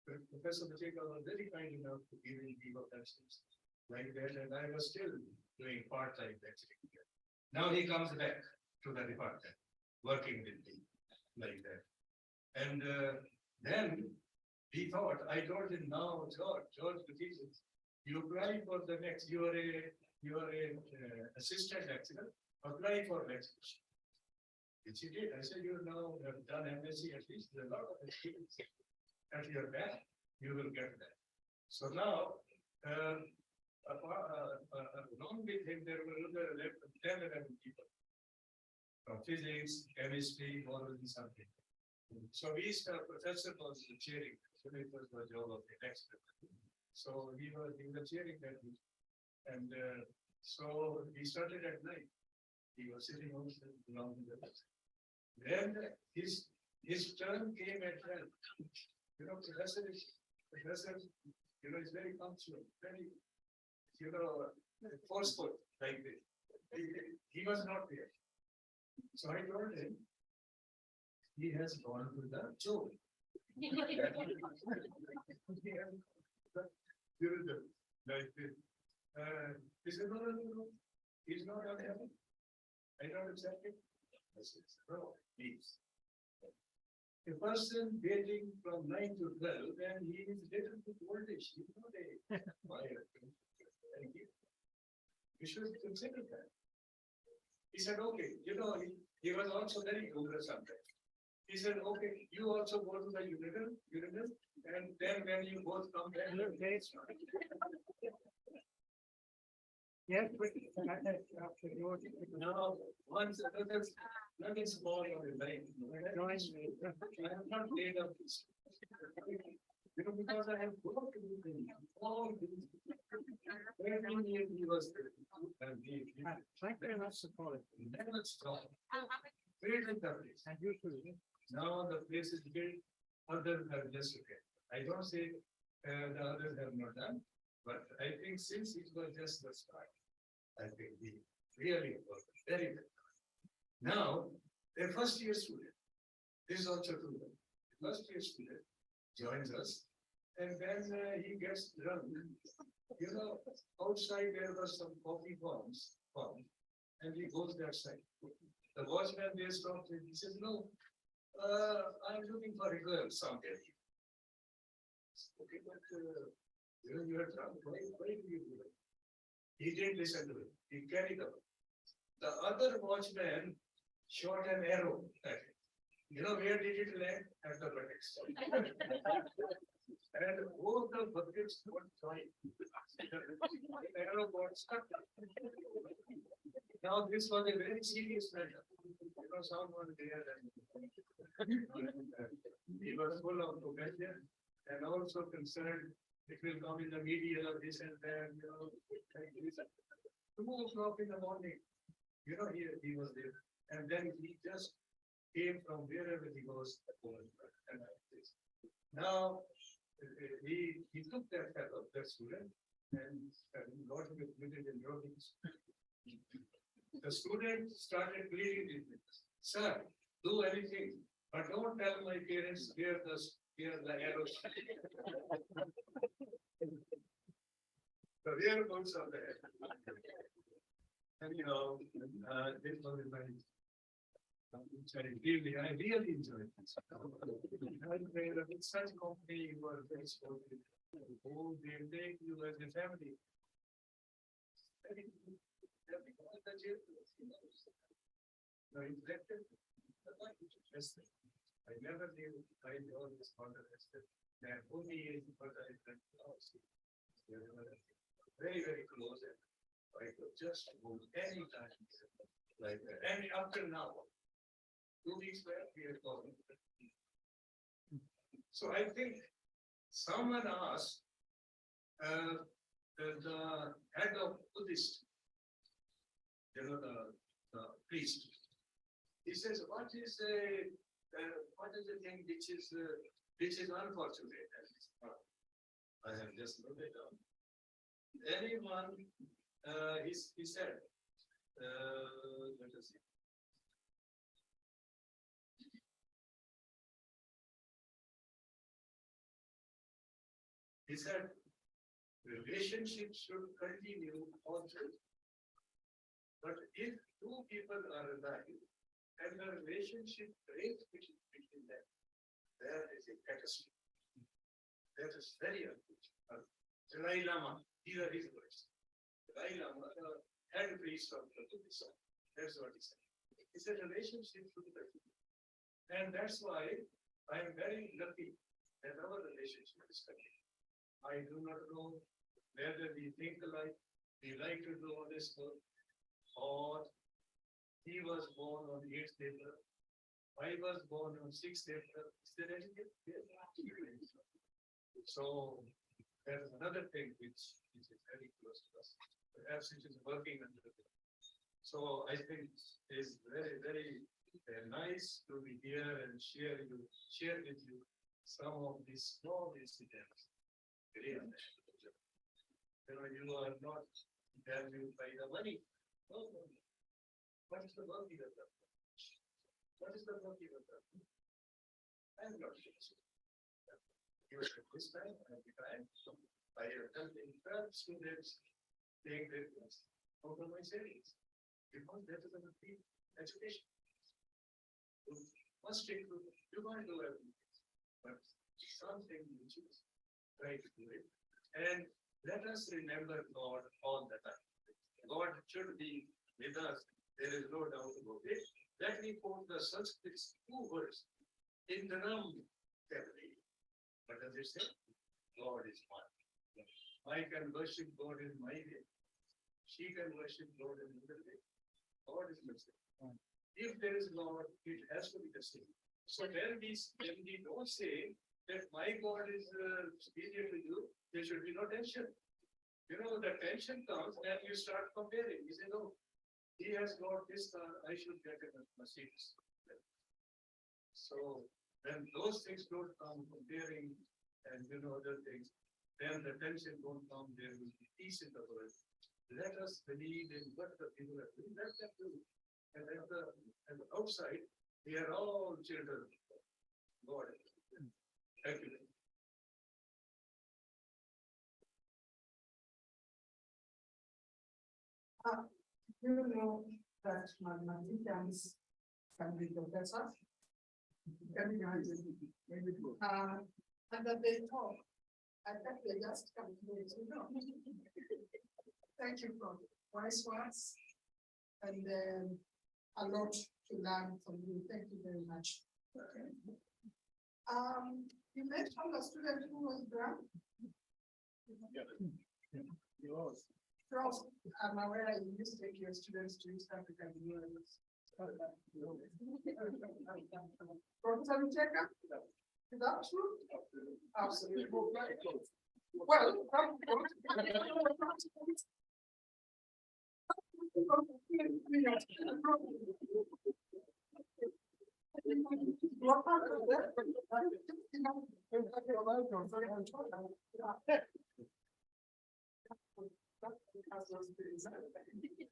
S1: Professor Macheka was very kind enough to give me leave of absence like that, and I was still doing part-time lecturing here. Now he comes back to the department, working with me like that. And then he thought, I told him now, George, you apply for the next, you are a assistant lecturer, apply for lectureship. Which he did. I said, you now have done MSc, at least there's a lot of experience at your back, you will get that. So now, along with him, there were another 10 11 people from physics, chemistry, moral and something. So professor was chairing, so it was the job of the expert. So he was chairing that week. And so he started at night. He was sitting also along with the rest. Then his turn came at 12. Professor is very punctual, very, forceful like this. He was not there. So I told him, he has gone to the job. He said, no, no, no, no, he's not unhappy. I don't accept it. I said, no, please. A person dating from 9 to 12, and he is little bit oldish, he's not a fire. You should consider that. He said, okay, he was also very good sometimes. He said, okay, you also go to the urinal, and then when you both come back. Yes, but now, once nothing small on the line. I have not laid up this. Because I have worked with him all these. Every year he was there. And thank you very much for it. Never stop. Build the place. And you too. Now the place is built, others have just okay. I don't say the others have not done, but I think since it was just the start, I think we really worked very well. Now, the first year student, this is also true. The first year student joins us, and then he gets drunk. Outside there was some coffee bombs, and he goes that side. The watchman there stopped him. He says, no, I'm looking for a girl somewhere. Okay, but you are drunk. Why do you do that? He didn't listen to it. He carried on. The other watchman shot an arrow at him. Where did it land? At the buckets. And both the buckets got joined. The arrow got stuck. Now this was a very serious matter. Someone there and he was full of compassion and also concerned it will come in the media, this and that, like this. 2 o'clock in the morning, he was there. And then he just came from wherever he was. Now, he took that fellow, that student, and got him admitted in Robbins. The student started pleading with me, sir, do anything, but don't tell my parents where the arrows. The whereabouts of the arrow. Anyhow, this was my. I really enjoyed this. With such company, you are very supportive. Oh, they take you as a family. I never knew I always understood that only is what I very, very close. I could just move anytime like that. And up till now, 2 weeks back, we are going. So I think someone asked the head of Buddhist, the priest. He says, what is the thing which is unfortunate? I have just noted down. Anyone, he said, let us see. He said, relationships should continue also. But if 2 people are alive and the relationship breaks between them, there is a catastrophe. That is very unfortunate. Dalai Lama, these are his words. Dalai Lama, the head priest of the Buddhism, that's what he said. He said relationship should continue. And that's why I am very lucky that our relationship is continuing. I do not know whether we think alike, we like to do all this work, or he was born on 8th April, I was born on 6th April. Is there anything? So there is another thing which is very close to us, perhaps it is working under the. So I think it is very, very nice to be here and share with you some of these small incidents. You are not valued by the money. No. What is the motive of that? What is the motive of that? I'm not sure. even at this time, at the time, I have helped 12 students take their class out of my savings. Because that is a free education. You must take, you can't do everything, but something which is try to do it. And let us remember God all the time. God should be with us. There is no doubt about it. Let me quote the Sanskrit 2 words. Indranam family. What does it say? God is one. I can worship God in my way. She can worship God in another way. God is the same. If there is Lord, it has to be the same. So when we don't say that my God is superior to you, there should be no tension. You know, the tension comes when you start comparing. You say, no, he has got this car, I should get a Mercedes. So when those things don't come comparing and other things, then the tension won't come, there will be peace in the world. Let us believe in what the people are doing, let them do. And at the outside, we are all children of God. Thank you.
S11: You know that mathematicians can be professors. And that they talk, I think they just come Thank you for wise words. And then a lot to learn from you. Thank you very much. You mentioned a student who was drunk. Charles, I'm aware you used to take your students to East African University. Professor Micheka, is that true? Absolutely. Well,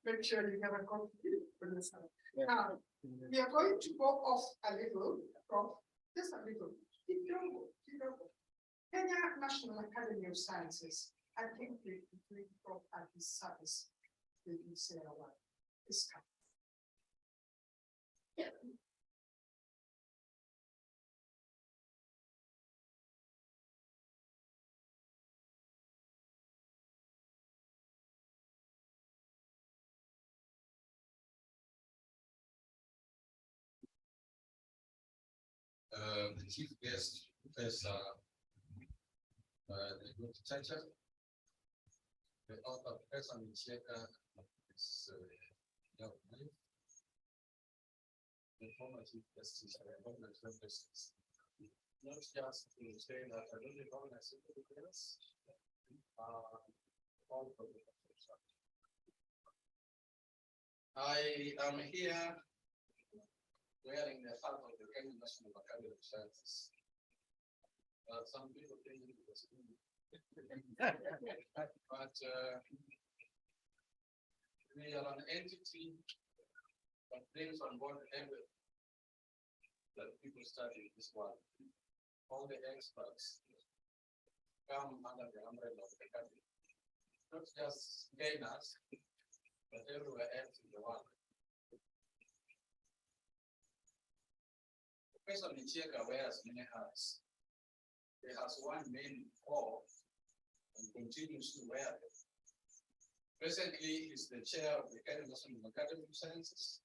S11: make sure you have a copy for this. Now, we are going to go off a little from just a little. Kenya National Academy of Sciences. I think we talk at this service. We can say a lot. This kind.
S1: The chief guest, Professor Chacha, the author, Professor Micheka, is young man. The former chief justice, government represents. Not just to say that I don't recognize it, all of the I am here wearing the hat of the Kenya National Academy of Sciences. Some people think it was cool. But we are an entity that brings on board everything that people study in this world. All the experts come under the umbrella of the academy. Not just Kenyans, but everywhere else in the world. Professor Micheka wears many hats. He has one main core and continues to wear it. Presently, he's the chair of the Kenya National Academy of Sciences.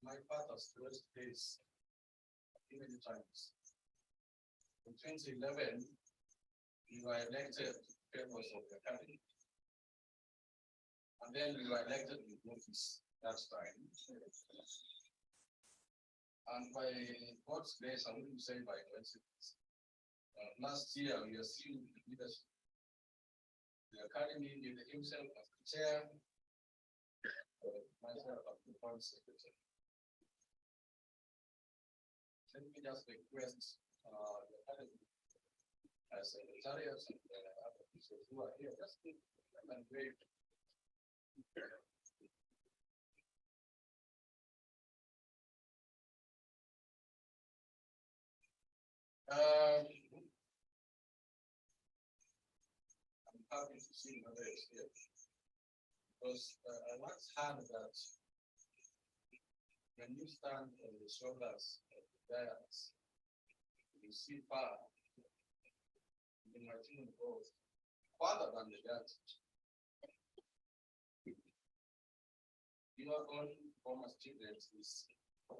S1: My father stressed this many times. In 2011, we were elected members of the academy. And then we were elected in office that time. And by God's grace, I wouldn't say by coincidence. Last year, we assumed the leadership. The academy did himself as the chair, myself as the foreign secretary. Let me just request the academy as secretariats and other officials who are here, just to and wait.
S9: I'm happy to see others here. Because I once heard that when you stand on the shoulders of the giants, you see far. The machine goes farther than the giants. Your own former student is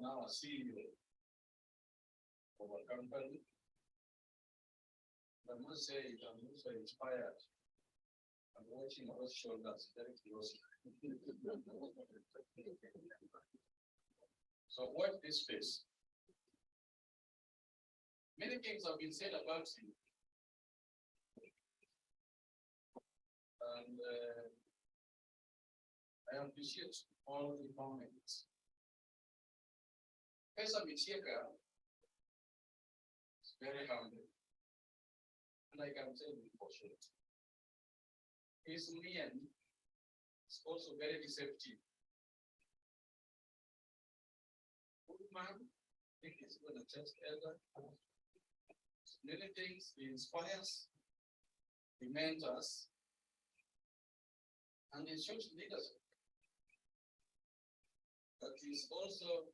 S9: now a CEO of a company. I must say, I'm also inspired. I'm watching those shoulders very closely. So watch this space. Many things have been said about him. And I appreciate all the comments. Professor Micheka is very humble. And I can tell you for sure. His mien is also very deceptive. Good man, I think he's going to church elder. Many things he inspires, he mentors, and he shows leadership. But he's also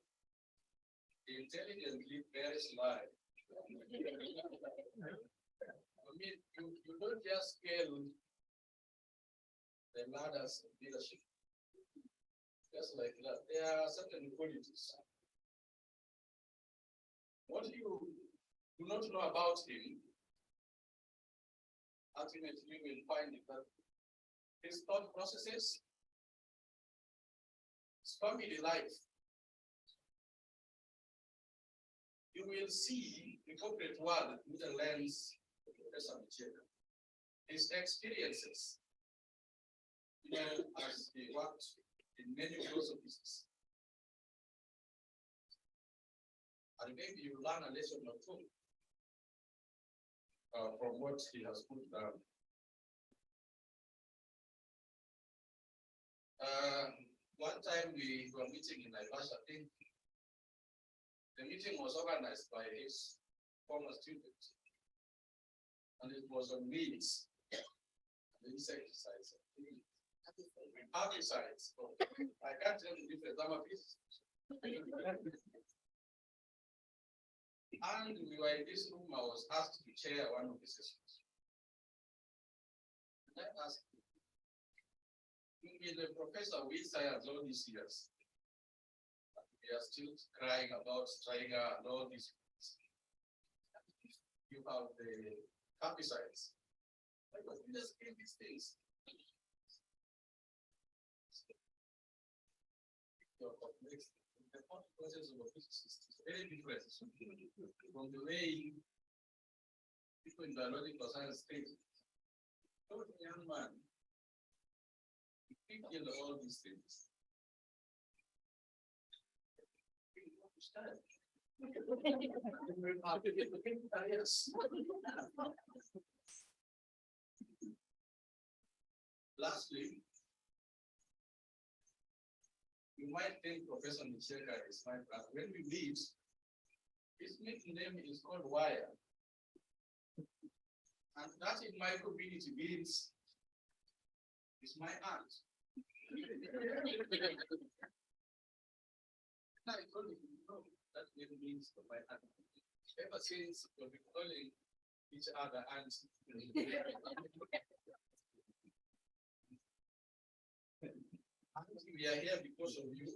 S9: intelligently very sly. I mean, you don't just scale the ladders of leadership. Just like that, there are certain qualities. What you do not know about him, ultimately you will find that his thought processes, his family life, you will see the corporate world with the lens of Professor Micheka. His experiences, as he worked in many fields of business. And maybe you learn a lesson or two from what he has put down. One time we were meeting in Naivasha, I think the meeting was organized by his former student, and it was on weeds, the insecticides, herbicides. I can't tell the difference. I'm a physicist. And we were in this room. I was asked to chair one of the sessions. And I asked, you've been a professor with science all these years. We are still crying about Striga and all these things. You have the herbicides. Why don't you just kill these things? The thought process of a physicist is very different from the way people in biological science think. So, young man, you kill all these things. Lastly, you might think Professor Micheka is my brother. When we meet, his nickname is called Wire. And that in my community means is my aunt. I told him, no, that name means my aunt. Ever since we've been calling each other aunts. We are here because of you.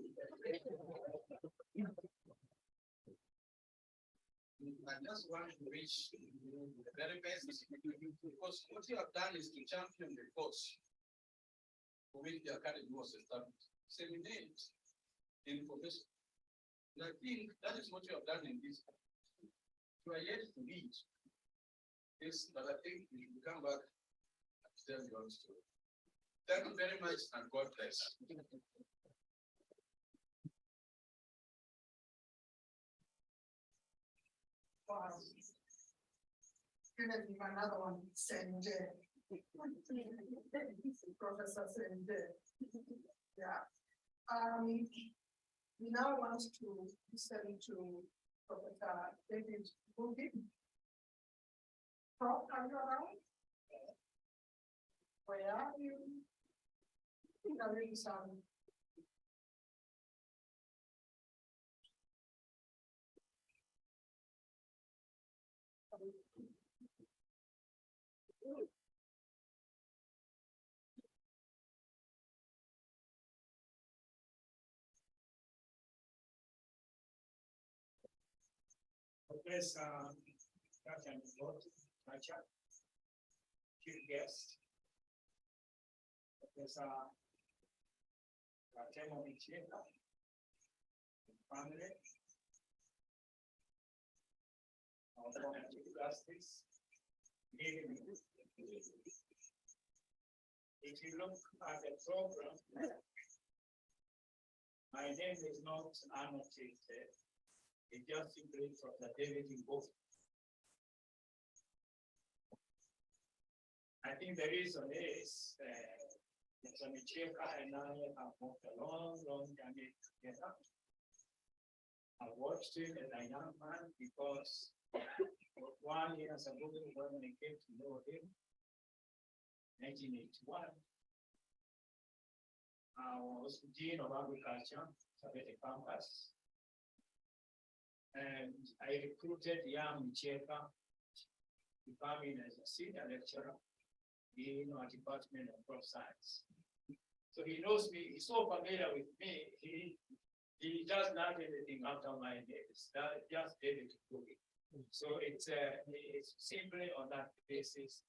S9: I just want to reach the very best because what you have done is to champion the cause for which the academy was established. Seminate in profession. And I think that is what you have done in this. You are yet to reach this, but I think you should come back and tell your own story. Thank you very much and God bless.
S11: Wow. Gonna give another one, Senje. Professor Senje. Yeah. We now want to listen to Professor David Bugi. Prof, are you around? Where are you? There is some.
S1: Professor Captain Lord Macha, chief guest. Professor Ratemo Michela, family. Our former chief justice. If you look at the program, my name is not annotated. It just simply from the David in both. I think the reason is, Mr. Micheka and I have walked a long journey together. I watched him as a young man because 1 year ago when I came to know him, 1981, I was Dean of Agriculture at the campus. And I recruited young Micheka to come in as a senior lecturer in our Department of Crop Science. So he knows me, he's so familiar with me, he does not anything after my name, it's just David Kuki. So it's simply on that basis.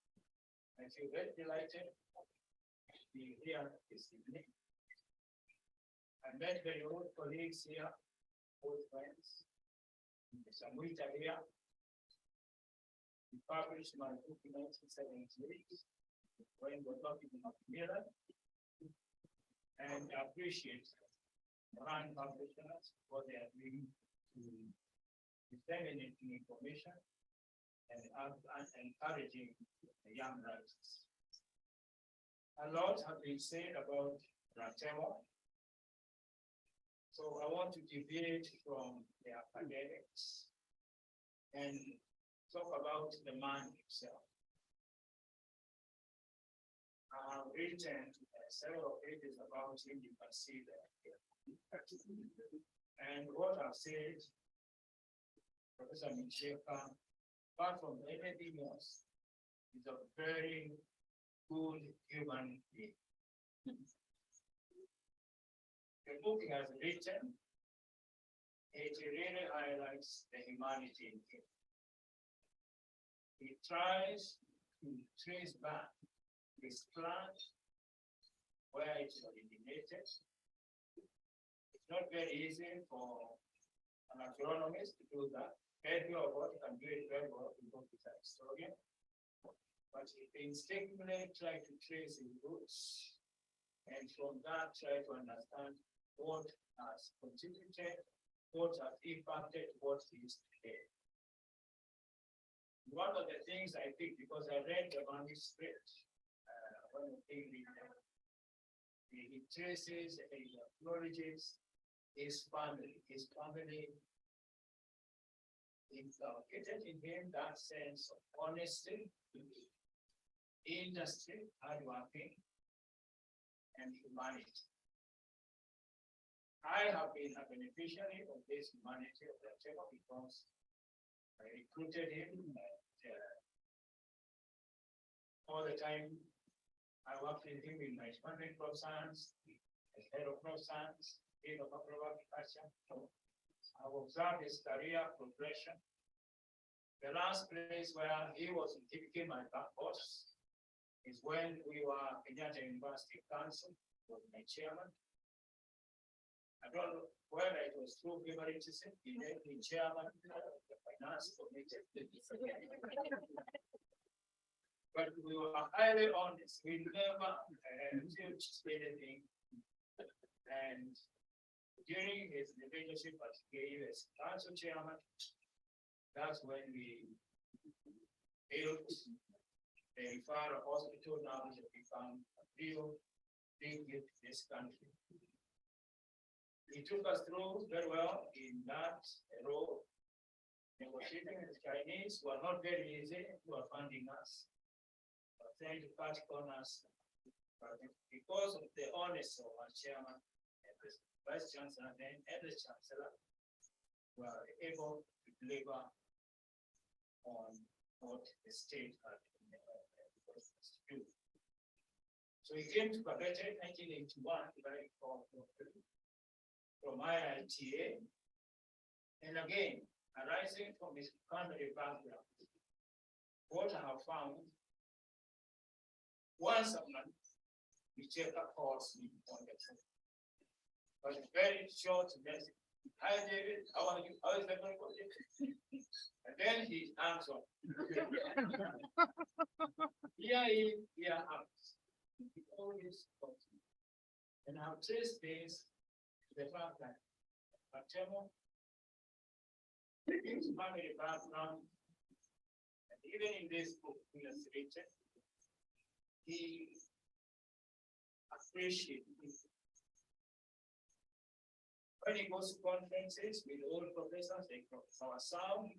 S1: I feel very delighted to be here this evening. I met the old colleagues here, old friends. Some winter here. We published my book in 1978 when we're talking about Miller. And I appreciate Rand publishers for their doing to disseminate information and encouraging the young writers. A lot have been said about Ratemo. So I want to deviate from the academics and talk about the man himself. I have written several pages about him, you can see that here. And what I've said, Professor Micheka, apart from anything else, is a very good human being. The book he has written, it really highlights the humanity in him. He tries to trace back his plant, where it originated. It's not very easy for an agronomist to do that. Very well, what can do it very well because he's a historian. But he instinctively tried to trace his roots, and from that try to understand what has contributed, what has impacted what he is today. One of the things I think, because I read the manuscript, one of the things he traces, he acknowledges his family. His family inculcated in him that sense of honesty, industry, hardworking, and humanity. I have been a beneficiary of this humanity of Ratemo because I recruited him all the time. I worked with him in my Department of Science, as head of Crop Science, head of agriculture. So I've observed his career progression. The last place where he became my back boss is when we were Kenyatta University Council, was my chairman. I don't know whether it was through favoritism, he made me chairman of the finance committee. But we were highly honest. We never judged anything. And during his leadership as KUS council chairman, that's when we built the referral hospital, now which has become a real big gift to this country. He took us through very well in that role. Negotiation negotiating with the Chinese who are not very easy, who are funding us. But trying to cut corners. But because of the honesty of our chairman and the vice chancellor and the chancellor, we are able to deliver on what the state had supposed to do. So he came to Kabete in 1981, from IITA. And again, arising from his family background, what I have found, once a month, we check a course on the phone. But very short message. Hi David, how are you? How is everybody? And then he answered. Here out. Always continue. And I've traced this to the fact that Atemo, his family background, and even in this book, illustrated, he appreciates when he goes to conferences with all professors, like Professor Sound,